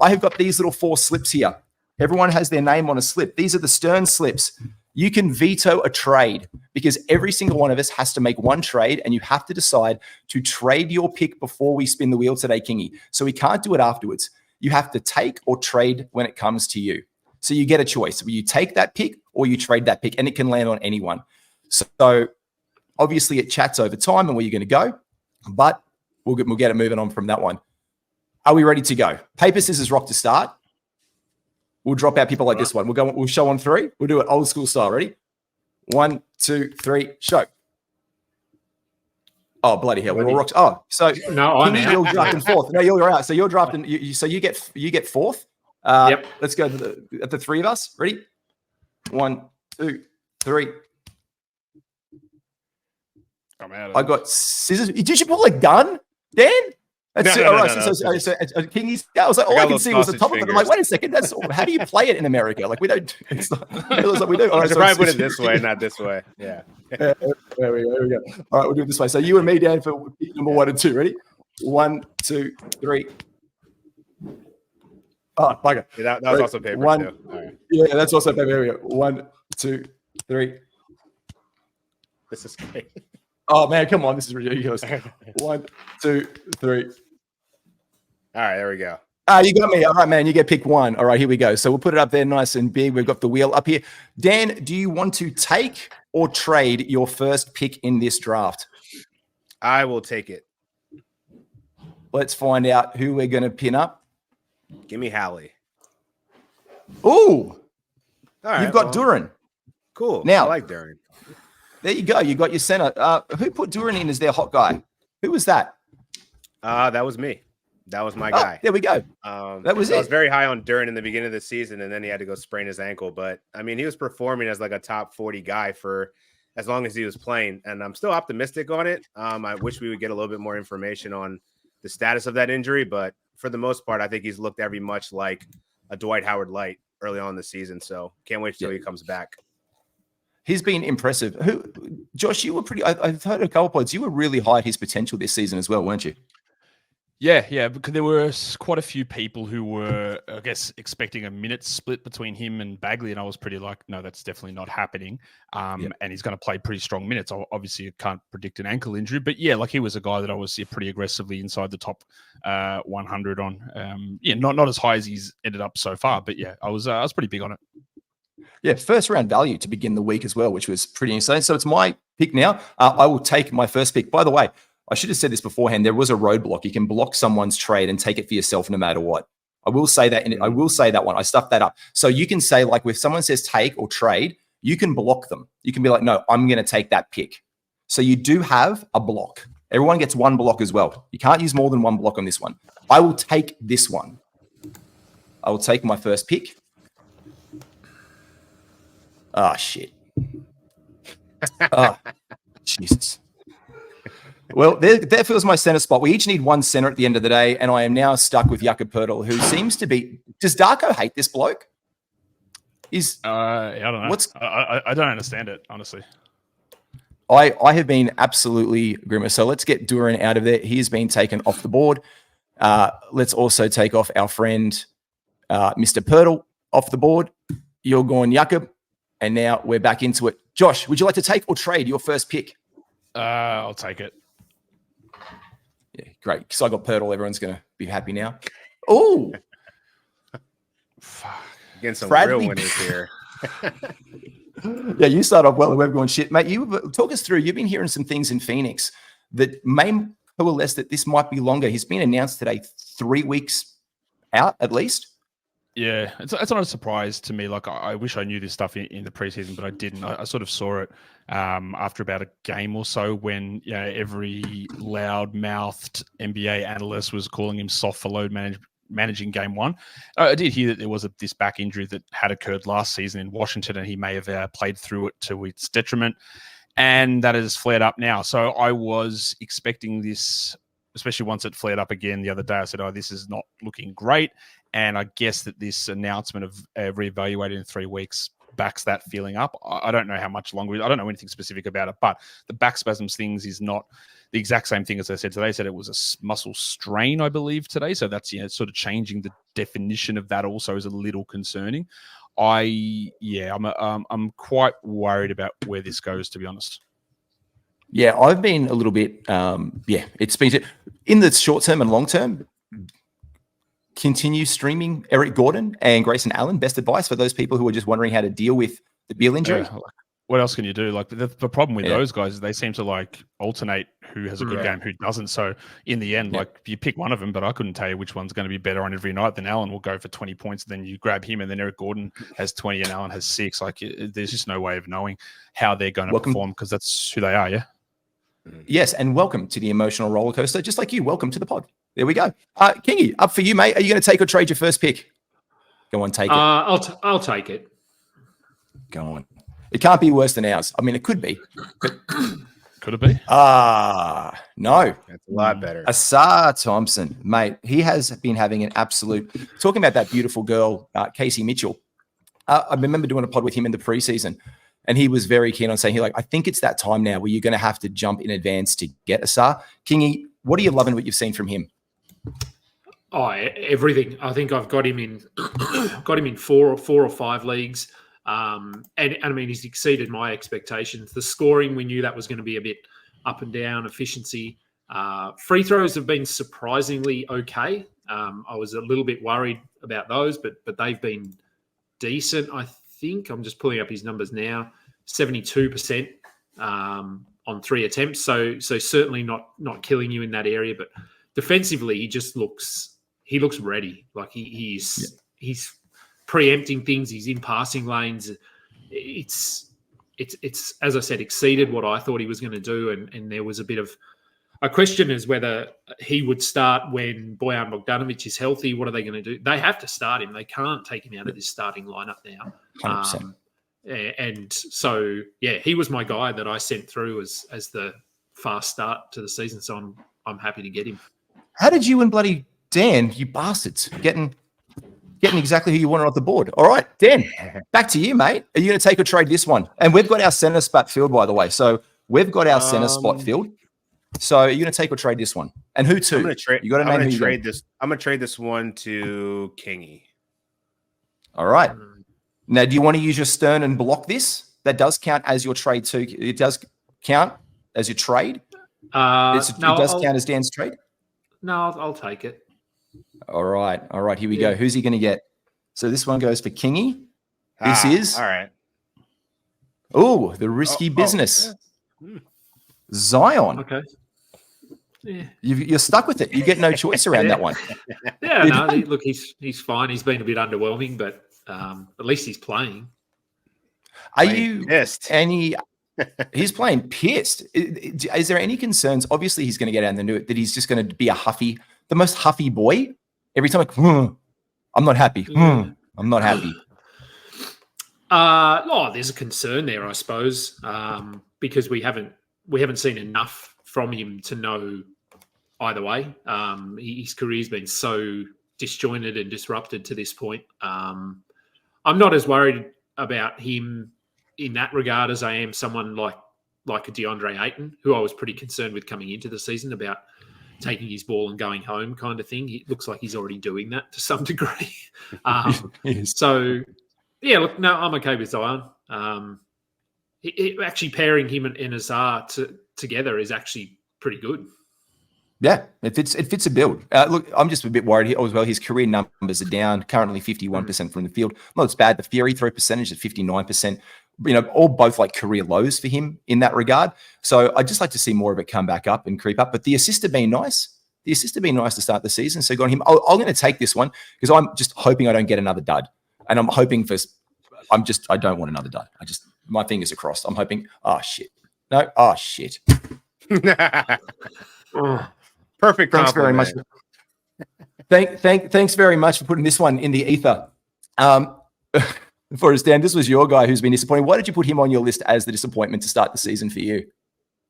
I have got these little 4 slips here. Everyone has their name on a slip. These are the Stern slips. You can veto a trade because every single one of us has to make one trade, and you have to decide to trade your pick before we spin the wheel today, Kingy. So we can't do it afterwards. You have to take or trade when it comes to you. So you get a choice. You take that pick or you trade that pick, and it can land on anyone. So obviously it chats over time and where you're going to go, but we'll get it moving on from that one. Are we ready to go? Paper, scissors, rock to start. We'll drop out people like this one. We'll show on 3. We'll do it old school style. Ready? 1, 2, 3, show. Oh, bloody hell. We're all rocks. Oh, so no, I'm out. You're drafting 4th. No, you're out. So you're drafting. So you get 4th. Yep. Let's go to the 3 of us. Ready? 1, 2, 3. I'm out. I got scissors. Did you pull a gun, Dan? That's No, all right. no. So Kingy's. I was like, all I can see was the top of it. I'm like, wait a second. That's how do you play it in America? Like we don't. It's not, it looks like we do. All right, I should probably put it this way, not this way. Yeah. There we go. All right, we'll do it this way. So you and me, Dan, for pick number 1 and 2. Ready? 1, 2, 3. Oh, bugger. Yeah, that was also paper. 1. Too. All right. Yeah, that's also paper. Here we go. 1, 2, 3. This is great. Oh man, come on, this is ridiculous. 1, 2, 3. All right, there we go. You got me. All right, man. You get pick one. All right, here we go. So we'll put it up there nice and big. We've got the wheel up here. Dan, do you want to take or trade your first pick in this draft? I will take it. Let's find out who we're going to pin up. Give me Hallie. Ooh. All right, You've got Duran. Cool. Now, I like Duran. There you go. You got your center. Who put Duran in as their hot guy? Who was that? That was me. That was my guy. There we go. That was it. I was very high on Duran in the beginning of the season, and then he had to go sprain his ankle. But I mean, he was performing as like a top 40 guy for as long as he was playing, and I'm still optimistic on it. I wish we would get a little bit more information on the status of that injury, but for the most part, I think he's looked every much like a Dwight Howard light early on in the season. So can't wait till he comes back. He's been impressive. Josh, you were I've heard a couple of points. You were really high at his potential this season as well, weren't you? Yeah, because there were quite a few people who were, I guess, expecting a minute split between him and Bagley, and I was pretty like, no, that's definitely not happening. And he's going to play pretty strong minutes. Obviously, you can't predict an ankle injury, but yeah, like he was a guy that I was pretty aggressively inside the top 100 on. Not as high as he's ended up so far, but yeah, I was pretty big on it. Yeah, first round value to begin the week as well, which was pretty insane. So it's my pick now. I will take my first pick. By the way, I should have said this beforehand. There was a roadblock. You can block someone's trade and take it for yourself no matter what. I will say that. I will say that one. I stuffed that up. So you can say, like, if someone says take or trade, you can block them. You can be like, no, I'm going to take that pick. So you do have a block. Everyone gets one block as well. You can't use more than one block on this one. I will take this one. I will take my first pick. Oh, shit. Oh, Jesus. Well, there feels my center spot. We each need one center at the end of the day, and I am now stuck with Jakob Poeltl, who seems to be. Does Darko hate this bloke? I don't know. I don't understand it, honestly. I have been absolutely grimmer. So let's get Duran out of there. He has been taken off the board. Let's also take off our friend Mr. Poeltl off the board. You're going Jakob, and now we're back into it. Josh, would you like to take or trade your first pick? I'll take it. Yeah, great. Because I got Poeltl. Everyone's going to be happy now. Oh, fuck! Getting some Bradley. Real winners here. Yeah, you start off well and we're going shit, mate. You talk us through. You've been hearing some things in Phoenix that may coalesce that this might be longer. He's been announced today, 3 weeks out at least. Yeah, it's not a surprise to me. Like, I wish I knew this stuff in the preseason, but I didn't. I sort of saw it after about a game or so when every loud-mouthed NBA analyst was calling him soft for load managing game one. I did hear that there was this back injury that had occurred last season in Washington, and he may have played through it to its detriment, and that has flared up now. So I was expecting this, especially once it flared up again the other day. I said, this is not looking great. And I guess that this announcement of reevaluating in 3 weeks backs that feeling up. I don't know how much longer. I don't know anything specific about it, but the back spasms things is not the exact same thing as I said today. They said it was a muscle strain, I believe, today. So that's sort of changing the definition of that also is a little concerning. I'm quite worried about where this goes, to be honest. Yeah, I've been a little bit. It's been in the short term and long term. Continue streaming Eric Gordon and Grayson Allen. Best advice for those people who are just wondering how to deal with the Beal injury. What else can you do? Like the problem with those guys is they seem to like alternate who has a good game, who doesn't. So in the end, like you pick one of them, but I couldn't tell you which one's going to be better on every night. Then Allen will go for 20 points. Then you grab him, and then Eric Gordon has 20 and Allen has 6. Like there's just no way of knowing how they're going to perform because that's who they are. Yeah. Yes, and welcome to the emotional roller coaster. Just like you, welcome to the pod. There we go. Kingy, up for you, mate. Are you going to take or trade your first pick? Go on, take it. I'll take it. Go on. It can't be worse than ours. I mean, it could be. But... Could it be? No. That's a lot better. Asar Thompson, mate. He has been having an absolute... Talking about that beautiful girl, Casey Mitchell. I remember doing a pod with him in the preseason. And he was very keen on saying, I think it's that time now where you're going to have to jump in advance to get Asar. Kingy, what are you loving what you've seen from him? Everything. I think I've got him in four or five leagues. And I mean, he's exceeded my expectations. The scoring, we knew that was going to be a bit up and down, efficiency. Free throws have been surprisingly okay. I was a little bit worried about those, but they've been decent. I think I'm just pulling up his numbers now. 72% on 3 attempts. So certainly not killing you in that area, but defensively he just looks ready. Like he's preempting things. He's in passing lanes. It's as I said, exceeded what I thought he was going to do, and there was a bit of a question as whether he would start when Bojan Bogdanovic is healthy. What are they going to do? They have to start him. They can't take him out of this starting lineup now. 100%. And so, yeah, he was my guy that I sent through as the fast start to the season. So I'm happy to get him. How did you and bloody Dan, you bastards, getting exactly who you wanted off the board? All right, Dan, back to you, mate. Are you going to take or trade this one? And we've got our center spot filled, by the way. So we've got our center spot filled. So are you going to take or trade this one? And who to? I'm going to trade. You got to name who you trade this. I'm going to trade this one to Kingy. All right. Now, do you want to use your stern and block this? That does count as your trade too. It does count as your trade. It does count as Dan's trade. No, I'll take it. All right. Here we go. Who's he going to get? So this one goes for Kingy. This is all right. Oh, the risky business. Zion. Okay. Yeah. You're stuck with it. You get no choice around that one. Yeah, no, look, he's fine. He's been a bit underwhelming, but at least he's playing. Are you pissed? He's playing pissed. Is there any concerns? Obviously, he's going to get out and do it. That he's just going to be the most huffy boy. Every time, like, I'm not happy. I'm not happy. There's a concern there, I suppose, because we haven't seen enough from him to know either way. His career's been so disjointed and disrupted to this point. I'm not as worried about him in that regard as I am someone like a DeAndre Ayton, who I was pretty concerned with coming into the season about taking his ball and going home kind of thing. It looks like he's already doing that to some degree. So, yeah, look, no, I'm okay with Zion. Actually pairing him and Azar together is actually pretty good. Yeah, it fits a build. Look, I'm just a bit worried here as well. His career numbers are down, currently 51% from the field. Not as bad. The free throw percentage is 59%. Both like career lows for him in that regard. So I'd just like to see more of it come back up and creep up. But the assist have been nice. To start the season. So got him. I'm going to take this one because I'm just hoping I don't get another dud. And I'm hoping I don't want another dud. My fingers are crossed. I'm hoping, shit. No, shit. Perfect. Thanks very much. Thanks very much for putting this one in the ether. For us, Dan, this was your guy who's been disappointing. Why did you put him on your list as the disappointment to start the season for you?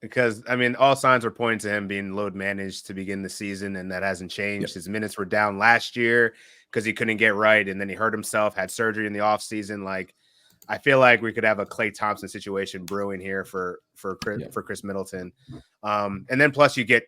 Because, all signs were pointing to him being load managed to begin the season, and that hasn't changed. Yep. His minutes were down last year because he couldn't get right, and then he hurt himself, had surgery in the offseason. Like, I feel like we could have a Klay Thompson situation brewing here for Chris Middleton. And then plus you get,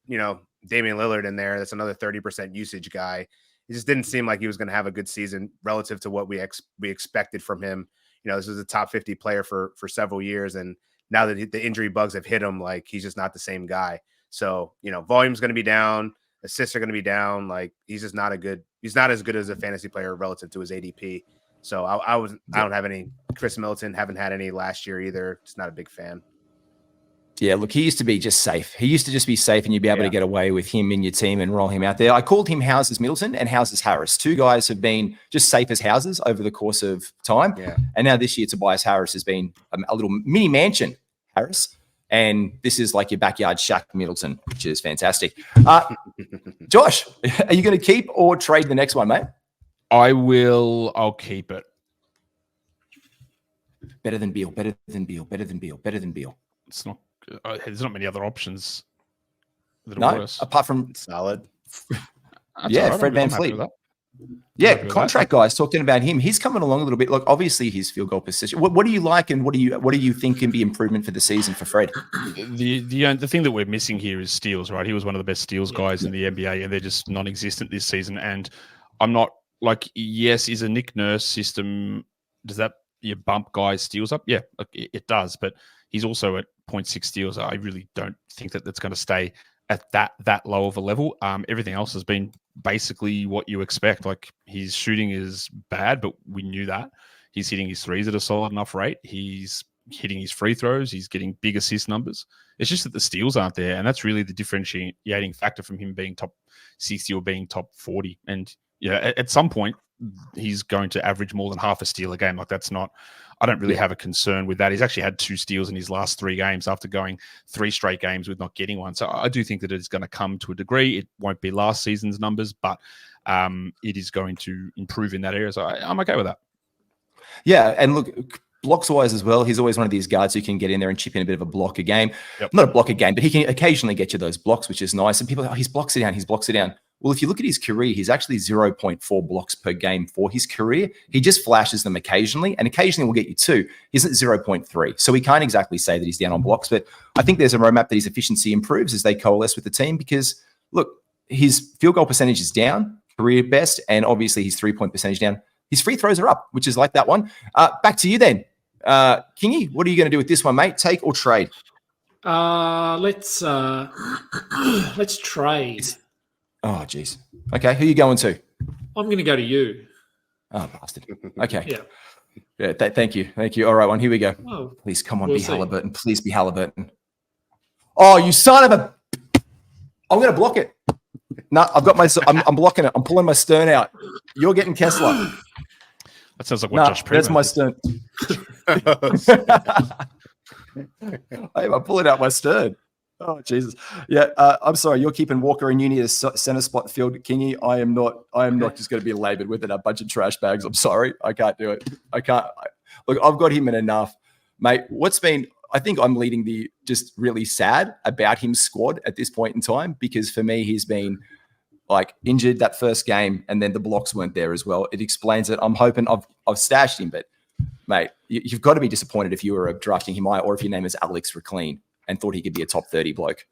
Damian Lillard in there. That's another 30% usage guy. It just didn't seem like he was going to have a good season relative to what we expected from him. This was a top 50 player for several years. And now that the injury bugs have hit him, like he's just not the same guy. So, volume's going to be down. Assists are going to be down. Like he's not as good as a fantasy player relative to his ADP. So I don't have any Chris Middleton. Haven't had any last year either. Just not a big fan. Yeah, look, he used to be just safe. He used to just be safe and you'd be able to get away with him in your team and roll him out there. I called him Houses Middleton and Houses Harris. Two guys have been just safe as houses over the course of time. Yeah. And now this year, Tobias Harris has been a little mini mansion Harris. And this is like your backyard Shaq Middleton, which is fantastic. Josh, are you going to keep or trade the next one, mate? I'll keep it. Better than Beal. It's not. There's not many other options that are worse. Apart from solid. Fred VanVleet. Yeah, contract guys talking about him. He's coming along a little bit. Look, obviously his field goal position. What do you like, and what do you think can be improvement for the season for Fred? The thing that we're missing here is steals, right? He was one of the best steals guys in the NBA, and they're just non-existent this season. And I'm not like, yes, is a Nick Nurse system, does that you bump guys steals up? Yeah, it does, but he's also at 0.6 steals. I really don't think that that's going to stay at that low of a level. Everything else has been basically what you expect. Like, his shooting is bad, but we knew that. He's hitting his threes at a solid enough rate. He's hitting his free throws. He's getting big assist numbers. It's just that the steals aren't there, and that's really the differentiating factor from him being top 60 or being top 40. And at some point, he's going to average more than half a steal a game. Like, that's not, I don't really have a concern with that. He's actually had 2 steals in his last 3 games after going 3 straight games with not getting one. So I do think that it's going to come to a degree. It won't be last season's numbers, but it is going to improve in that area. So I'm okay with that. Yeah, and look, blocks-wise as well, he's always one of these guards who can get in there and chip in a bit of a block a game. Yep. Not a block a game, but he can occasionally get you those blocks, which is nice. And people are like, he blocks it down. Well, if you look at his career, he's actually 0.4 blocks per game for his career. He just flashes them occasionally, and occasionally will get you 2. He's at 0.3. So we can't exactly say that he's down on blocks, but I think there's a roadmap that his efficiency improves as they coalesce with the team because, look, his field goal percentage is down, career best, and obviously his 3-point percentage down. His free throws are up, which is like that one. Back to you then. Kingy, what are you going to do with this one, mate? Take or trade? Let's trade. Oh, geez. Okay, who are you going to? I'm going to go to you. Oh, bastard. Okay. Yeah. Thank you. All right, one. Here we go. Oh, please, come on, we'll be see. Halliburton. Please be Halliburton. Oh, you son of a... I'm going to block it. No, I've got my... I'm blocking it. I'm pulling my Stern out. You're getting Kessler. That sounds like what Josh Primo that's my Stern. I'm pulling out my Stern. Oh, Jesus. Yeah, I'm sorry. You're keeping Walker and Uni as center spot field, Kingy. I am not just going to be labored with it. A bunch of trash bags. I'm sorry. I can't do it. Look, I've got him in enough. Mate, I think I'm leading the just really sad about him squad at this point in time because for me, he's been like injured that first game and then the blocks weren't there as well. It explains it. I'm hoping I've stashed him, but mate, you've got to be disappointed if you were drafting him or if your name is Alex Reclean and thought he could be a top 30 bloke.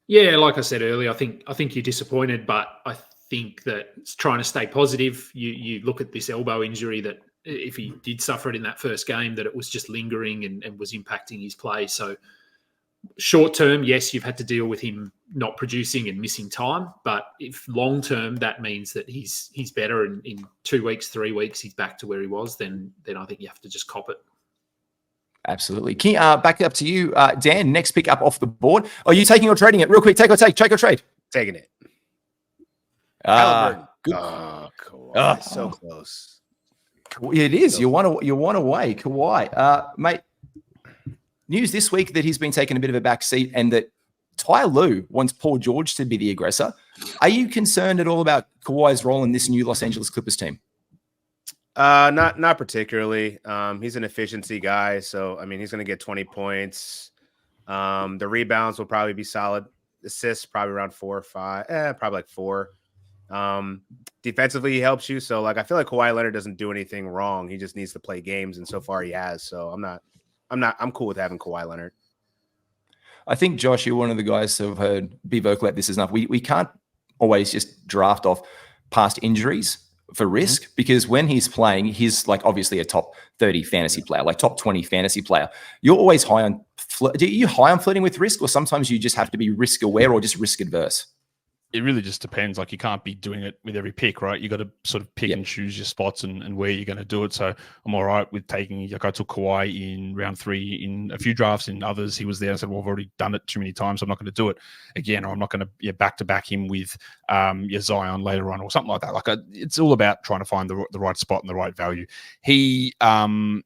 Yeah, like I said earlier, I think you're disappointed, but I think that trying to stay positive, you look at this elbow injury that if he did suffer it in that first game, that it was just lingering and was impacting his play. So short term, yes, you've had to deal with him not producing and missing time, but if long term that means that he's better and in 2 weeks, 3 weeks, he's back to where he was, then I think you have to just cop it. Absolutely. Back up to you, Dan. Next pick up off the board. Are you taking or trading it? Real quick, take or trade. Taking it. Good. Oh, Kawhi. So close. It is. You want away, Kawhi. Mate, news this week that he's been taking a bit of a back seat and that Ty Lue wants Paul George to be the aggressor. Are you concerned at all about Kawhi's role in this new Los Angeles Clippers team? Not particularly. He's an efficiency guy, so I mean he's going to get 20 points. The rebounds will probably be solid. Assists probably around 4 or 5, probably like 4. Defensively he helps you, so like I feel like Kawhi Leonard doesn't do anything wrong. He just needs to play games, and so far he has. So I'm cool with having Kawhi Leonard. I think Josh, you're one of the guys who have heard be vocal at this enough. We can't always just draft off past injuries for risk because when he's playing, he's like obviously a top 30 fantasy player, like top 20 fantasy player. You're always high on. Are you high on flirting with risk, or sometimes you just have to be risk aware or just risk adverse? It really just depends. Like you can't be doing it with every pick, right? You got to sort of pick and choose your spots and where you're going to do it. So I'm all right with taking, like I took Kawhi in round 3 in a few drafts. In others, he was there. I said, well, I've already done it too many times. So I'm not going to do it again, or I'm not going to back-to-back him with Zion later on or something like that. Like it's all about trying to find the right spot and the right value. He doesn't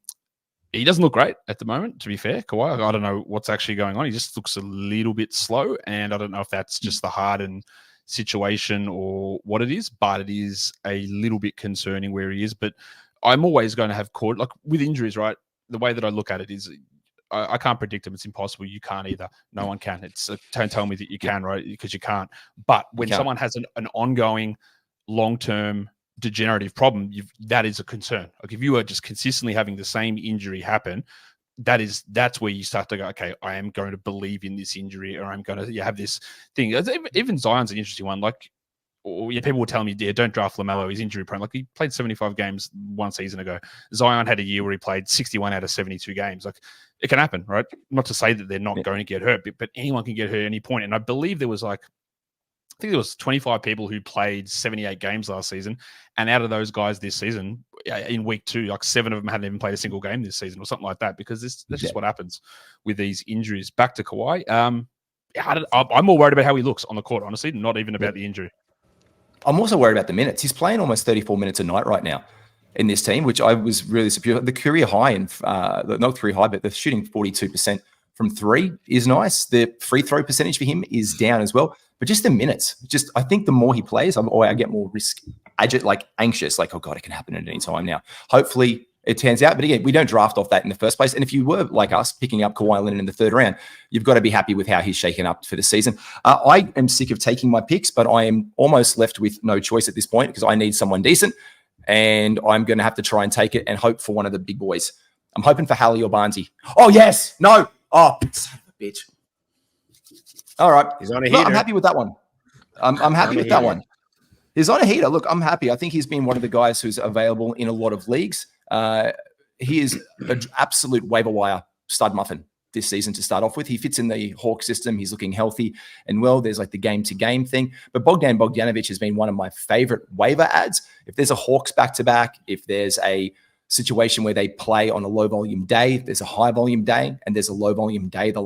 look great at the moment, to be fair, Kawhi. I don't know what's actually going on. He just looks a little bit slow, and I don't know if that's just the Harden situation or what it is, but it is a little bit concerning where he is. But I'm always going to have caught, like with injuries, right? The way that I look at it is I can't predict them. It's impossible. You can't either. No one can. It's don't tell me that you can, right? Because you can't. But when someone has an ongoing long-term degenerative problem, that is a concern. Like if you are just consistently having the same injury happen, that's where you start to go, okay, I am going to believe in this injury, or I'm going to have this thing. Even Zion's an interesting one. Like, people were telling me, don't draft LaMelo. He's injury prone. Like he played 75 games 1 season ago. Zion had a year where he played 61 out of 72 games. Like it can happen, right? Not to say that they're not going to get hurt, but anyone can get hurt at any point. And I believe there was like think there was 25 people who played 78 games last season, and out of those guys this season, in week 2, like 7 of them hadn't even played a single game this season or something like that, because that's just what happens with these injuries. Back to Kawhi. I'm more worried about how he looks on the court, honestly, not even about the injury. I'm also worried about the minutes. He's playing almost 34 minutes a night right now in this team, which I was really superior. The career high, not career high, but the shooting 42% from 3 is nice. The free throw percentage for him is down as well. But just the minutes, I think the more he plays, I get more anxious, like, oh God, it can happen at any time now. Hopefully it turns out. But again, we don't draft off that in the first place. And if you were like us picking up Kawhi Leonard in the 3rd round, you've got to be happy with how he's shaken up for the season. I am sick of taking my picks, but I am almost left with no choice at this point because I need someone decent. And I'm going to have to try and take it and hope for one of the big boys. I'm hoping for Hallie or Barnesy. Oh, yes. No. Oh, son of a bitch. All right. He's on a heater. I'm happy with that one. I'm happy with that one. He's on a heater. Look, I'm happy. I think he's been one of the guys who's available in a lot of leagues. He is an absolute waiver wire stud muffin this season to start off with. He fits in the Hawk system. He's looking healthy and well. There's like the game-to-game thing. But Bogdan Bogdanovic has been one of my favorite waiver ads. If there's a Hawks back-to-back, if there's a situation where they play on a low-volume day, there's a high-volume day, and there's a low-volume day the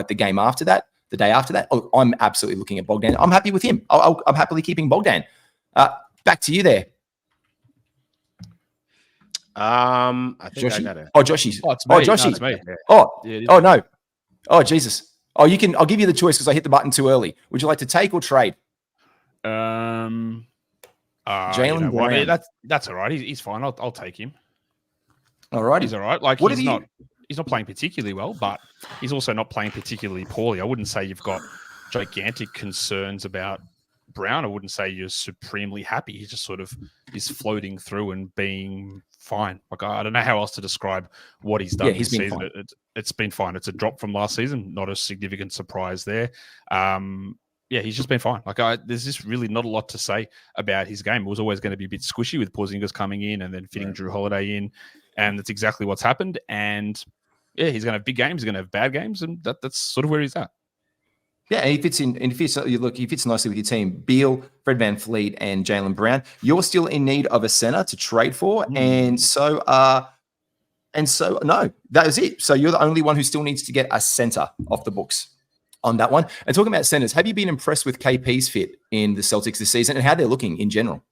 the game after that, the day after that, I'm absolutely looking at Bogdan. I'm happy with him. I'm happily keeping Bogdan. Back to you there. I think Joshy? I got it. Oh, Joshy. Oh, it's me. Joshy. No, it's me. Oh, no. Oh, Jesus. Oh, you can. I'll give you the choice because I hit the button too early. Would you like to take or trade? Jalen Brown. That's all right. He's fine. I'll take him. All right. He's all right. Like he's not playing particularly well, but he's also not playing particularly poorly. I wouldn't say you've got gigantic concerns about Brown. I wouldn't say you're supremely happy. He just sort of is floating through and being fine. Like I don't know how else to describe what he's done this season. It's been fine. It's a drop from last season. Not a significant surprise there. He's just been fine. Like there's just really not a lot to say about his game. It was always going to be a bit squishy with Porzingis coming in and then fitting Drew Holiday in, and that's exactly what's happened. And yeah, he's going to have big games. He's going to have bad games, and that's sort of where he's at. Yeah, and he fits in. And he fits nicely with your team. Beal, Fred VanVleet, and Jalen Brown. You're still in need of a center to trade for, and so no, that is it. So you're the only one who still needs to get a center off the books on that one. And talking about centers, have you been impressed with KP's fit in the Celtics this season and how they're looking in general?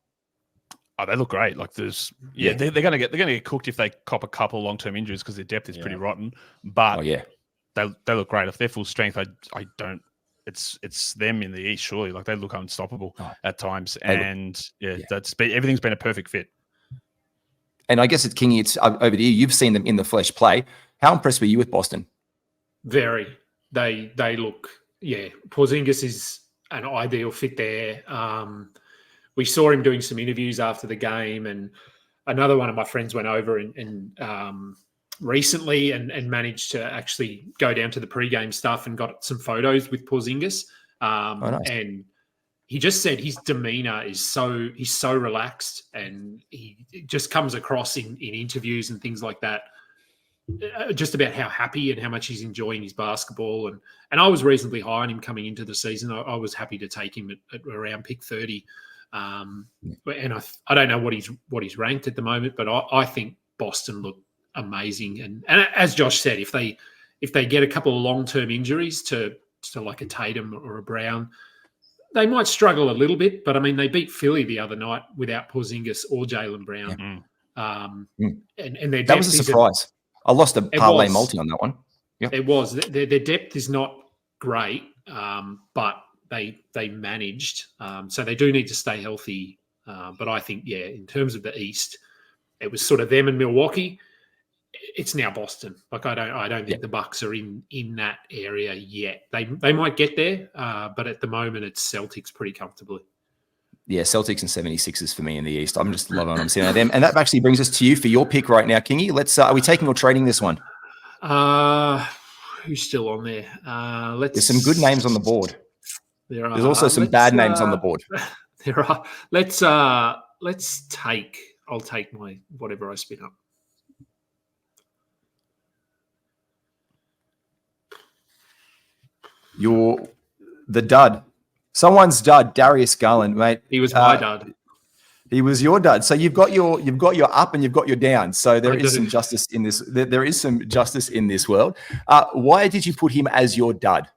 Oh, they look great. Like they're gonna get cooked if they cop a couple long-term injuries because their depth is pretty rotten. But they look great. If they're full strength, I don't. It's them in the East, surely. Like they look unstoppable at times, everything's been a perfect fit. And I guess it's Kingy. It's over to you. You've seen them in the flesh play. How impressed were you with Boston? Very. They look. Yeah, Porzingis is an ideal fit there. We saw him doing some interviews after the game, and another one of my friends went over and recently and managed to actually go down to the pregame stuff and got some photos with Porzingis. Nice. And he just said his demeanor is he's so relaxed, and he just comes across in interviews and things like that, just about how happy and how much he's enjoying his basketball. And I was reasonably high on him coming into the season. I was happy to take him at around pick 30. And I don't know what he's ranked at the moment, but I think Boston look amazing. And as Josh said, if they get a couple of long-term injuries to like a Tatum or a Brown, they might struggle a little bit. But I mean, they beat Philly the other night without Porzingis or Jalen Brown. And their depth, that was a surprise. I lost a parlay multi on that one. Yeah, it was. Their depth is not great, but they managed. So they do need to stay healthy. But I think, in terms of the East, it was sort of them and Milwaukee. It's now Boston. Like I don't think the Bucks are in that area yet. They might get there, but at the moment it's Celtics pretty comfortably. Yeah, Celtics and 76ers for me in the East. I'm just loving what I'm seeing out of them. And that actually brings us to you for your pick right now, Kingy. Let's are we taking or trading this one? Who's still on there? There's some good names on the board. There's also some bad names on the board. There are. Let's take. I'll take my whatever I spin up. You're the dud. Someone's dud, Darius Garland, mate. He was my dud. He was your dud. So you've got your up and you've got your down. So there is some justice in this. There is some justice in this world. Why did you put him as your dud?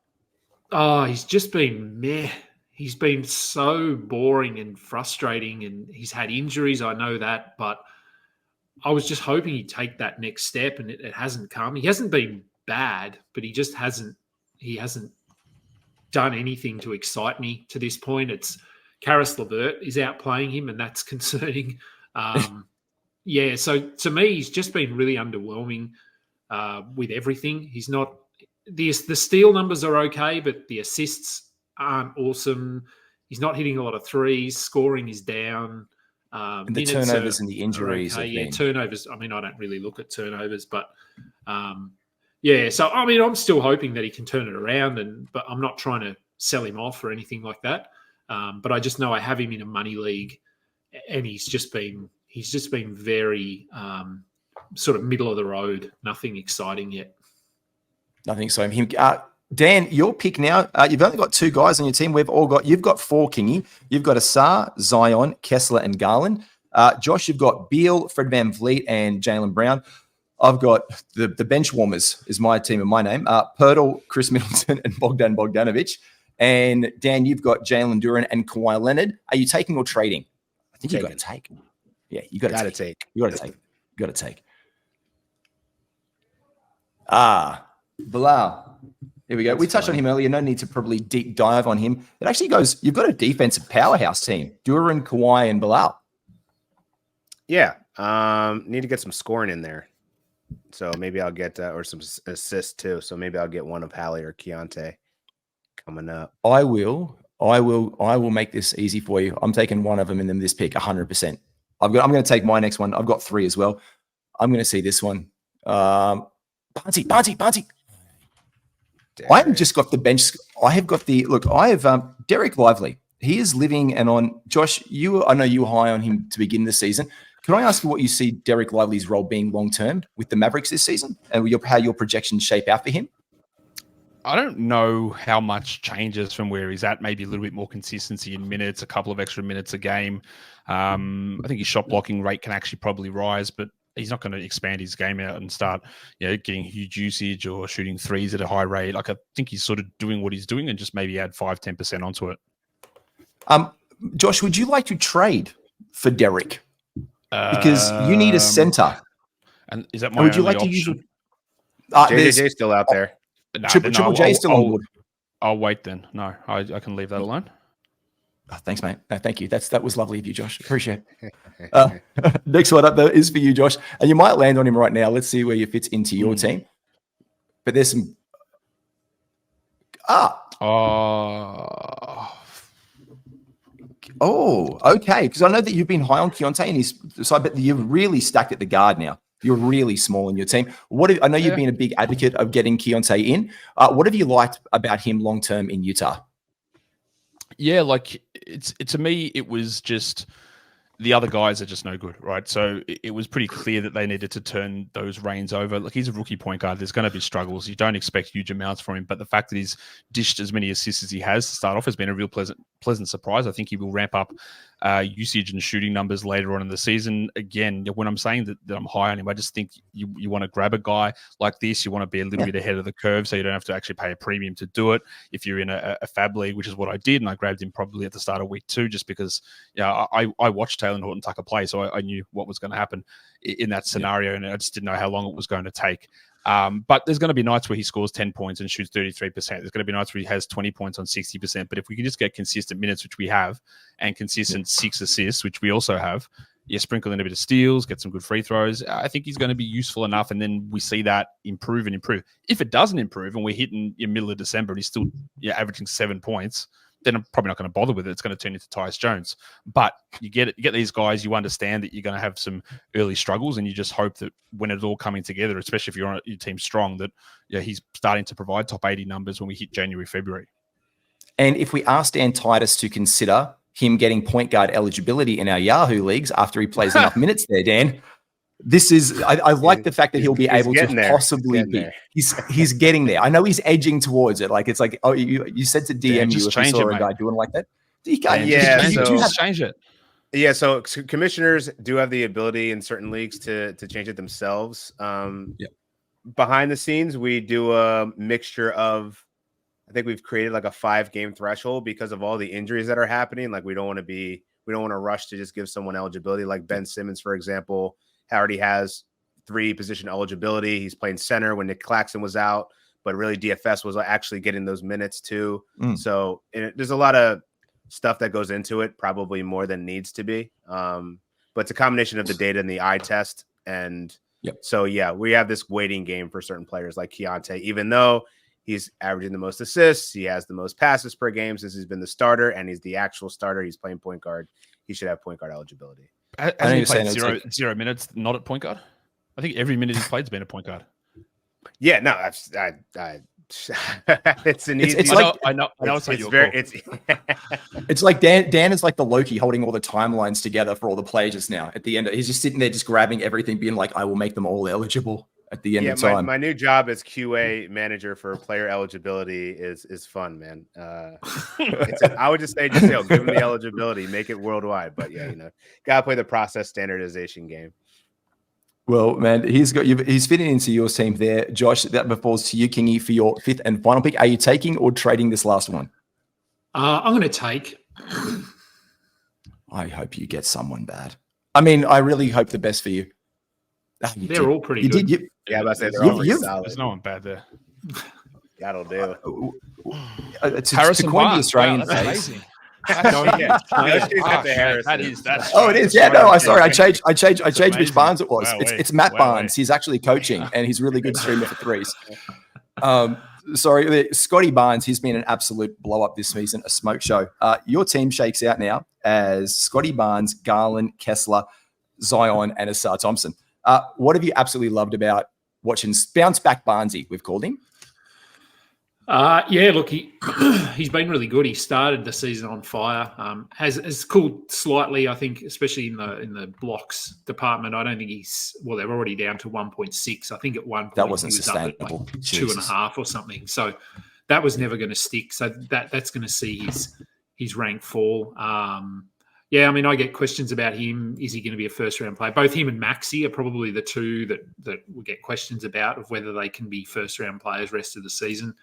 Oh, he's just been meh. He's been so boring and frustrating, and he's had injuries. I know that, but I was just hoping he'd take that next step, and it hasn't come. He hasn't been bad, but he just hasn't. He hasn't done anything to excite me to this point. It's Karis LeVert is outplaying him, and that's concerning. Yeah, so to me, he's just been really underwhelming with everything. He's not the steal numbers are okay, but the assists aren't awesome. He's not hitting a lot of threes. Scoring is down. And the turnovers and the injuries. Okay. Yeah, turnovers. I mean, I don't really look at turnovers, but yeah. So I mean, I'm still hoping that he can turn it around, but I'm not trying to sell him off or anything like that. But I just know I have him in a money league, and he's just been very sort of middle of the road. Nothing exciting yet. Nothing so. Dan, your pick now. You've only got 2 guys on your team. You've got 4, Kingy. You've got Asar, Zion, Kessler, and Garland. Josh, you've got Beal, Fred VanVleet, and Jaylen Brown. I've got the bench warmers is my team and my name. Pirtle, Chris Middleton, and Bogdan Bogdanovic. And Dan, you've got Jalen Duren and Kawhi Leonard. Are you taking or trading? I think you've got to take. Yeah, you got to take. You got to take. You got to take. Bilal. Here we go. We touched on him earlier. No need to probably deep dive on him. It actually goes, you've got a defensive powerhouse team. Duren, Kawhi, and Bilal. Yeah. Need to get some scoring in there. So maybe I'll get or some assists too. So maybe I'll get one of Hallie or Keontae coming up. I will make this easy for you. I'm taking one of them in this pick 100%. I'm going to take my next one. I've got 3 as well. I'm going to see this one. Barnty. I haven't just got the bench. I have got Derek Lively. He is living and on. Josh, I know you were high on him to begin the season. Can I ask you what you see Derek Lively's role being long-term with the Mavericks this season and how your projections shape out for him? I don't know how much changes from where he's at. Maybe a little bit more consistency in minutes, a couple of extra minutes a game. I think his shot blocking rate can actually probably rise, but he's not going to expand his game out and start, getting huge usage or shooting threes at a high rate. Like I think he's sort of doing what he's doing and just maybe add 5-10% onto it. Josh, would you like to trade for Derek? Because you need a center. And is that my would you like option? To use? JJ's still out there. Triple J still on board. I'll wait then. No, I can leave that alone. Oh, thanks, mate. No, thank you. That was lovely of you, Josh. Appreciate it. Next one up though is for you, Josh, and you might land on him right now. Let's see where you fits into your team. But there's some. Oh, okay. Because I know that you've been high on Keontae, and so I bet you're really stacked at the guard now. You're really small in your team. I know you've been a big advocate of getting Keontae in. What have you liked about him long term in Utah? Yeah, like to me, it was just the other guys are just no good, right? So it was pretty clear that they needed to turn those reins over. Like he's a rookie point guard. There's going to be struggles. You don't expect huge amounts from him, but the fact that he's dished as many assists as he has to start off has been a real pleasant surprise. I think he will ramp up usage and shooting numbers later on in the season. Again, when I'm saying that I'm high on him, I just think you want to grab a guy like this. You want to be a little bit ahead of the curve so you don't have to actually pay a premium to do it. If you're in a fab league, which is what I did, and I grabbed him probably at the start of week 2 just because I watched Taylor Horton-Tucker play, so I knew what was going to happen in that scenario, and I just didn't know how long it was going to take. But there's going to be nights where he scores 10 points and shoots 33%. There's going to be nights where he has 20 points on 60%. But if we can just get consistent minutes, which we have, and consistent 6 assists, which we also have, sprinkle in a bit of steals, get some good free throws, I think he's going to be useful enough. And then we see that improve and improve. If it doesn't improve and we're hitting in middle of December and he's still averaging 7 points, then I'm probably not going to bother with it. It's going to turn into Tyus Jones. But you get these guys, you understand that you're going to have some early struggles, and you just hope that when it's all coming together, especially if you're on your team strong, that he's starting to provide top 80 numbers when we hit January, February. And if we ask Dan Titus to consider him getting point guard eligibility in our Yahoo leagues after he plays enough minutes there, Dan, This is I like the fact that he'll be able to possibly be. He's getting there. I know he's edging towards it. Like it's like, oh, you said to DM you if you saw a guy doing like that. Just change it. Yeah, so commissioners do have the ability in certain leagues to change it themselves. Behind the scenes, we do a mixture of. I think we've created like a 5-game threshold because of all the injuries that are happening. Like we don't want to rush to just give someone eligibility. Like Ben Simmons, for example, already has 3 position eligibility. He's playing center when Nick Claxton was out, but really DFS was actually getting those minutes too. So there's a lot of stuff that goes into it, probably more than needs to be. But it's a combination of the data and the eye test. And so, yeah, we have this waiting game for certain players like Keontae, even though he's averaging the most assists, he has the most passes per game since he's been the starter, and he's the actual starter. He's playing point guard. He should have point guard eligibility. Hasn't he played zero minutes not at point guard? I think every minute he's played has been a point guard. Yeah, no, it's an easy. I know. It's like Dan is like the Loki holding all the timelines together for all the players just now. At the end, he's just sitting there, just grabbing everything, being like, "I will make them all eligible." At the end of time, my new job as QA manager for player eligibility is fun, man. I would just say, give them the eligibility, make it worldwide. But yeah, gotta play the process standardization game. Well, man, he's fitting into your team there, Josh. That falls to you, Kingy, for your 5th and final pick. Are you taking or trading this last one? I'm going to take. I hope you get someone bad. I mean, I really hope the best for you. They're all pretty good. Yeah, I say they're all pretty solid. There's no one bad there. That'll do. Harrison Barnes. Australian that's amazing. It is. Yeah, no, I'm sorry. I changed which Barnes it was. It's Matt Barnes. He's actually coaching, and he's really good streamer for threes. Sorry, Scotty Barnes. He's been an absolute blow up this season, a smoke show. Your team shakes out now as Scotty Barnes, Garland, Kessler, Zion, and Asar Thompson. What have you absolutely loved about watching Bounce Back Barnesy? We've called him. Yeah, look, he's been really good. He started the season on fire. Has cooled slightly, I think, especially in the blocks department. I don't think they're already down to 1.6. I think at one point that wasn't he was sustainable. Up at like 2.5 or something. So that was never going to stick. So that's going to see his rank fall. Yeah, I mean, I get questions about him. Is he going to be a first-round player? Both him and Maxi are probably the two that we get questions about of whether they can be first-round players rest of the season.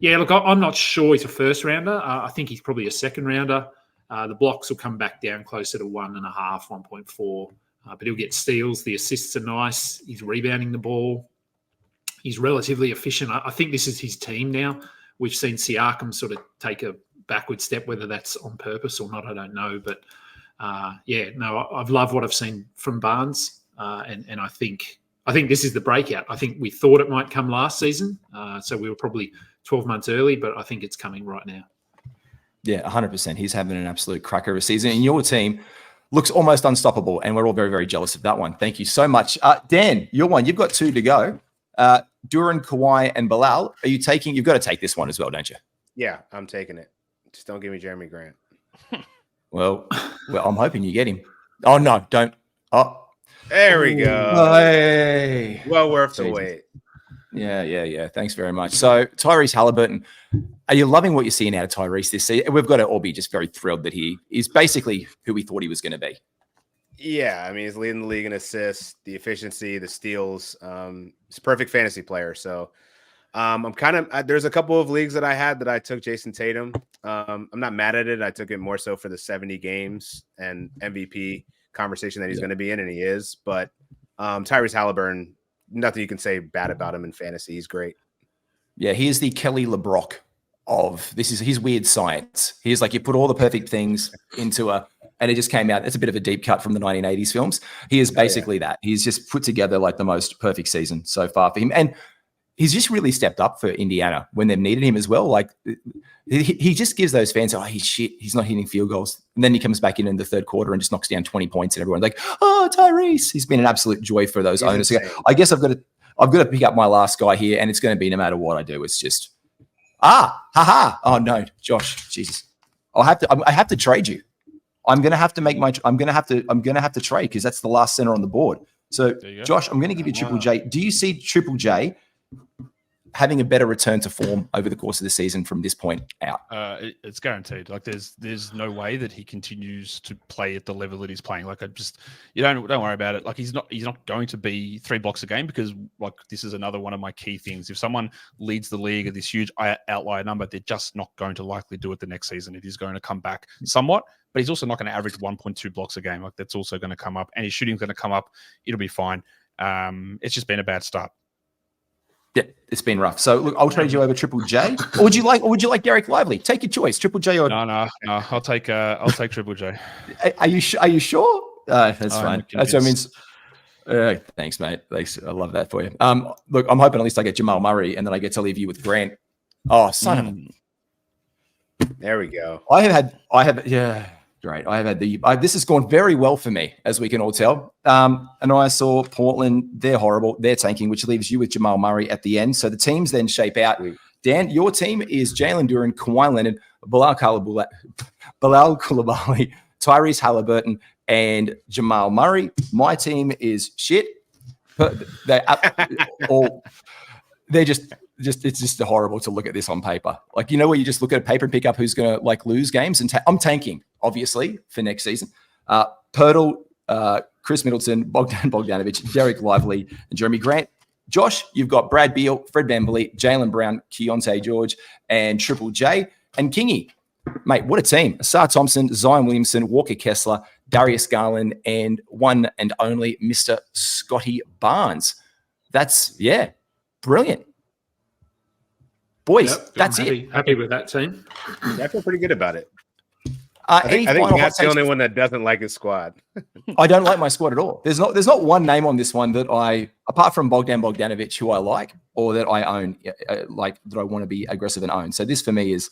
Yeah, look, I'm not sure he's a first-rounder. I think he's probably a second-rounder. The blocks will come back down closer to 1.5, 1.4. But he'll get steals. The assists are nice. He's rebounding the ball. He's relatively efficient. I think this is his team now. We've seen Siakam sort of take a backward step, whether that's on purpose or not, I don't know. But I've loved what I've seen from Barnes, and I think this is the breakout. I think we thought it might come last season, so we were probably 12 months early, but I think it's coming right now. Yeah, 100%. He's having an absolute cracker of a season, and your team looks almost unstoppable, and we're all very, very jealous of that one. Thank you so much. Dan, your one, you've got 2 to go. Duran, Kawhi, and Bilal. You've got to take this one as well, don't you? Yeah, I'm taking it. Just don't give me Jeremy Grant. Well, I'm hoping you get him. Oh, no, don't. Oh, there we go. Hey. Well worth the wait. Yeah. Thanks very much. So, Tyrese Halliburton, are you loving what you're seeing out of Tyrese this season? We've got to all be just very thrilled that he is basically who we thought he was going to be. Yeah, I mean, he's leading the league in assists, the efficiency, the steals. He's a perfect fantasy player. So, there's a couple of leagues that I had that I took Jason Tatum. I'm not mad at it. I took it more so for the 70 games and MVP conversation that he's going to be in, and he is. But Tyrese Halliburton, nothing you can say bad about him in fantasy. He's great. Yeah, he is the Kelly LeBrock of this is his weird science. He's like, you put all the perfect things into and it just came out. It's a bit of a deep cut from the 1980s films. He is basically that. He's just put together like the most perfect season so far for him. And he's just really stepped up for Indiana when they've needed him as well. Like he just gives those fans, he's shit. He's not hitting field goals. And then he comes back in the third quarter and just knocks down 20 points and everyone's like, oh, Tyrese. He's been an absolute joy for those owners. Insane. I guess I've got to pick up my last guy here, and it's going to be no matter what I do. It's just, oh no, Josh, Jesus. I have to trade you. I'm going to have to trade because that's the last center on the board. So, Josh, I'm going to give you Triple J. Do you see Triple J having a better return to form over the course of the season from this point out? It's guaranteed. Like there's no way that he continues to play at the level that he's playing. Like don't worry about it. Like he's not going to be 3 blocks a game because like this is another one of my key things. If someone leads the league at this huge outlier number, they're just not going to likely do it the next season. It is going to come back somewhat, but he's also not going to average 1.2 blocks a game. Like that's also going to come up, and his shooting's going to come up. It'll be fine. It's just been a bad start. Yeah, it's been rough. So look, I'll trade you over Triple J. Or would you like Derek Lively? Take your choice, Triple J or no. I'll take Triple J. Are you sure? That's fine. That's what it means. Thanks, mate. Thanks. I love that for you. Look, I'm hoping at least I get Jamal Murray and then I get to leave you with Grant. Oh, son of a. There we go. Great. This has gone very well for me, as we can all tell. And I saw Portland, they're horrible. They're tanking, which leaves you with Jamal Murray at the end. So the teams then shape out. Dan, your team is Jalen Duren, Kawhi Leonard, Bilal Coulibaly, Tyrese Halliburton, and Jamal Murray. My team is shit. It's just horrible to look at this on paper. Like, you know, where you just look at a paper and pick up who's going to like lose games. And I'm tanking, obviously, for next season. Pirtle, Chris Middleton, Bogdan Bogdanovic, Derek Lively, and Jeremy Grant. Josh, you've got Brad Beal, Fred VanVleet, Jaylen Brown, Keontae George, and Triple J. And Kingy, mate, what a team. Asar Thompson, Zion Williamson, Walker Kessler, Darius Garland, and one and only Mr. Scotty Barnes. That's, brilliant. Boys, that's it. Happy with that team. I feel pretty good about it. I think Matt's the only one that doesn't like his squad. I don't like my squad at all. There's not one name on this one that apart from Bogdan Bogdanovic, who I like or that I own, like that I want to be aggressive and own. So this for me is,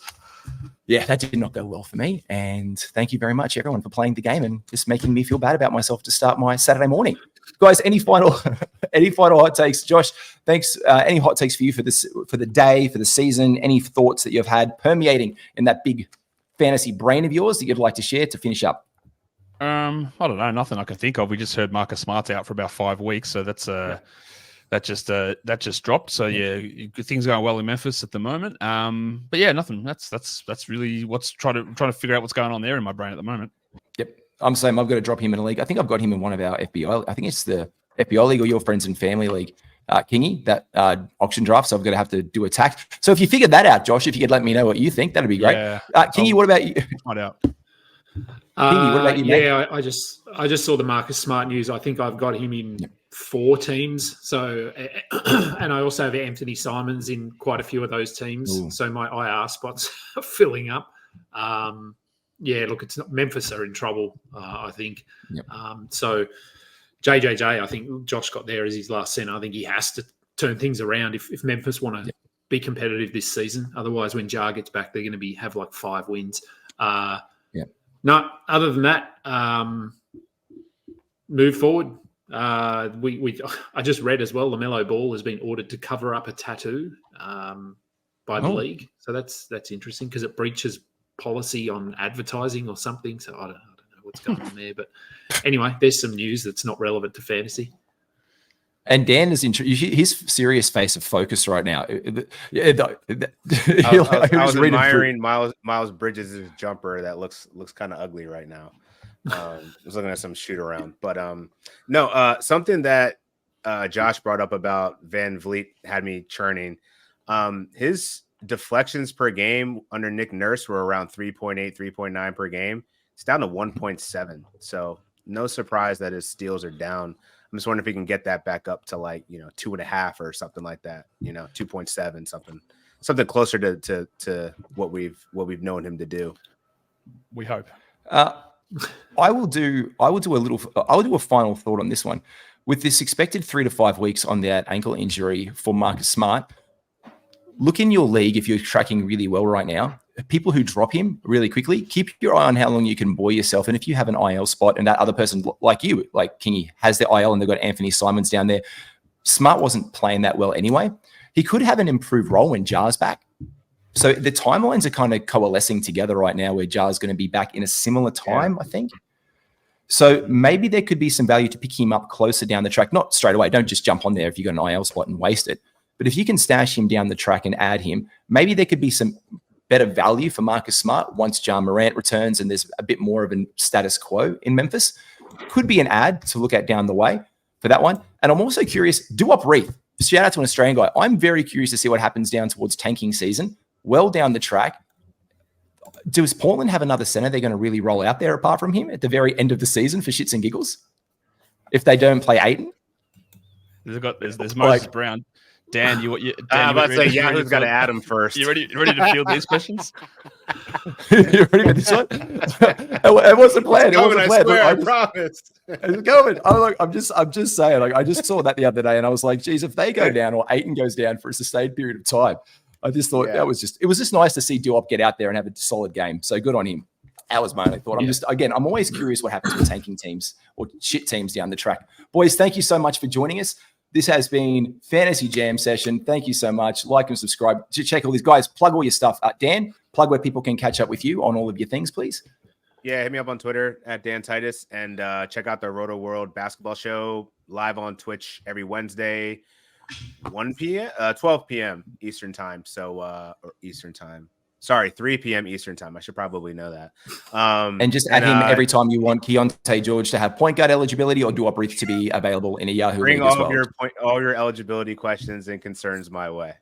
that did not go well for me. And thank you very much, everyone, for playing the game and just making me feel bad about myself to start my Saturday morning. Guys, any final hot takes? Josh, thanks. Any hot takes for you for the day, for the season? Any thoughts that you've had permeating in that big fantasy brain of yours that you'd like to share to finish up? I don't know. Nothing I can think of. We just heard Marcus Smart's out for about 5 weeks, so that's that just dropped. So things going well in Memphis at the moment. But nothing. That's really what's trying to figure out what's going on there in my brain at the moment. Yep. I'm saying I've got to drop him in a league. I think I've got him in one of our FBI. I think it's the FBI league or your friends and family league, Kingy, that auction draft. So I've got to have to do a tack. So if you figured that out, Josh, if you could let me know what you think, that'd be great. Yeah. Kingy, what about you? Find out. Kingy, what about you, mate? I just saw the Marcus Smart news. I think I've got him in 4 teams. So, and I also have Anthony Simons in quite a few of those teams. Ooh. So my IR spots are filling up. Look, it's not Memphis are in trouble, I think. Yep. So JJJ, I think Josh got there as his last center. I think he has to turn things around if Memphis want to be competitive this season. Otherwise, when Jar gets back, they're going to have like 5 wins. No, other than that, move forward. I just read as well, LaMelo Ball has been ordered to cover up a tattoo by the league. So that's interesting because it breaches policy on advertising or something. So I don't know what's going on there. But anyway, there's some news that's not relevant to fantasy. And Dan is his serious face of focus right now. I was admiring Miles Bridges' jumper that looks kind of ugly right now. I was looking at some shoot around, but something that Josh brought up about VanVleet had me churning. His deflections per game under Nick Nurse were around 3.8, 3.9 per game. It's down to 1.7. So no surprise that his steals are down. I'm just wondering if he can get that back up to 2.5 or something like that. 2.7, something closer to what we've known him to do. We hope. I will do a final thought on this one. With this expected 3 to 5 weeks on that ankle injury for Marcus Smart, look in your league if you're tracking really well right now. People who drop him really quickly, keep your eye on how long you can buoy yourself. And if you have an IL spot and that other person like you, like Kingy, has the IL and they've got Anthony Simons down there, Smart wasn't playing that well anyway. He could have an improved role when Jar's back. So the timelines are kind of coalescing together right now where Jar's going to be back in a similar time, I think. So maybe there could be some value to pick him up closer down the track. Not straight away. Don't just jump on there if you've got an IL spot and waste it. But if you can stash him down the track and add him, maybe there could be some better value for Marcus Smart once Ja Morant returns and there's a bit more of a status quo in Memphis. Could be an ad to look at down the way for that one. And I'm also curious, Duop Reith, shout out to an Australian guy. I'm very curious to see what happens down towards tanking season. Well down the track. Does Portland have another center they're going to really roll out there apart from him at the very end of the season for shits and giggles? If they don't play Ayton? There's Moses Brown. Dan, Dan, I'm about to say Yahoo's got to add him first. You ready to field these questions? You ready for this one? It wasn't planned. It wasn't planned. I promise. It's going. I'm just saying. Like, I just saw that the other day, and I was like, geez, if they go down or Ayton goes down for a sustained period of time, I just thought it was just nice to see Duop get out there and have a solid game. So good on him. That was my only thought. I'm always curious what happens with tanking teams or shit teams down the track. Boys, thank you so much for joining us. This has been Fantasy Jam Session. Thank you so much. Like and subscribe. Check all these guys. Plug all your stuff. Dan, plug where people can catch up with you on all of your things, please. Yeah, hit me up on Twitter at Dan Titus and check out the Roto World basketball show live on Twitch every Wednesday, 12 p.m. Eastern time. Or Eastern time. Sorry, 3 p.m. Eastern time. I should probably know that. And just add him every time you want Keontae George to have point guard eligibility or Duop Reith to be available in a Yahoo. Bring all your eligibility questions and concerns my way.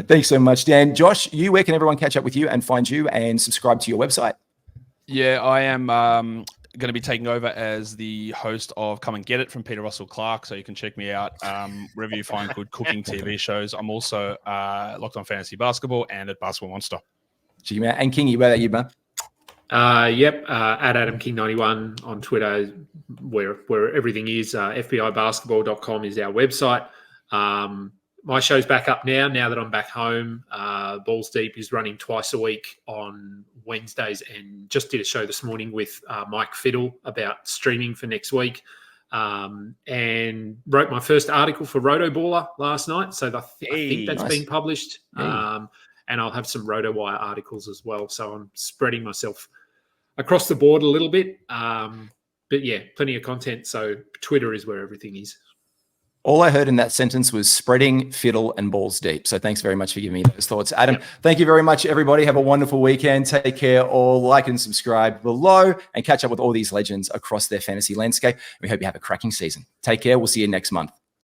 Thanks so much, Dan. Josh, where can everyone catch up with you and find you and subscribe to your website? Yeah, I am going to be taking over as the host of Come and Get It from Peter Russell Clark. So you can check me out wherever you find good cooking TV shows. I'm also locked on fantasy basketball and at Basketball Monster. Gee, man. And Kingy, where are you, man? At Adam King 91 on Twitter, where everything is. FBIbasketball.com is our website. My show's back up now that I'm back home. Balls Deep is running twice a week on Wednesdays, and just did a show this morning with Mike Fiddle about streaming for next week, and wrote my first article for Rotoballer last night. So I think that's been published, and I'll have some RotoWire articles as well. So I'm spreading myself across the board a little bit, but yeah, plenty of content. So Twitter is where everything is. All I heard in that sentence was spreading, fiddle, and balls deep. So thanks very much for giving me those thoughts. Adam, Thank you very much, everybody. Have a wonderful weekend. Take care. All like and subscribe below and catch up with all these legends across their fantasy landscape. We hope you have a cracking season. Take care. We'll see you next month.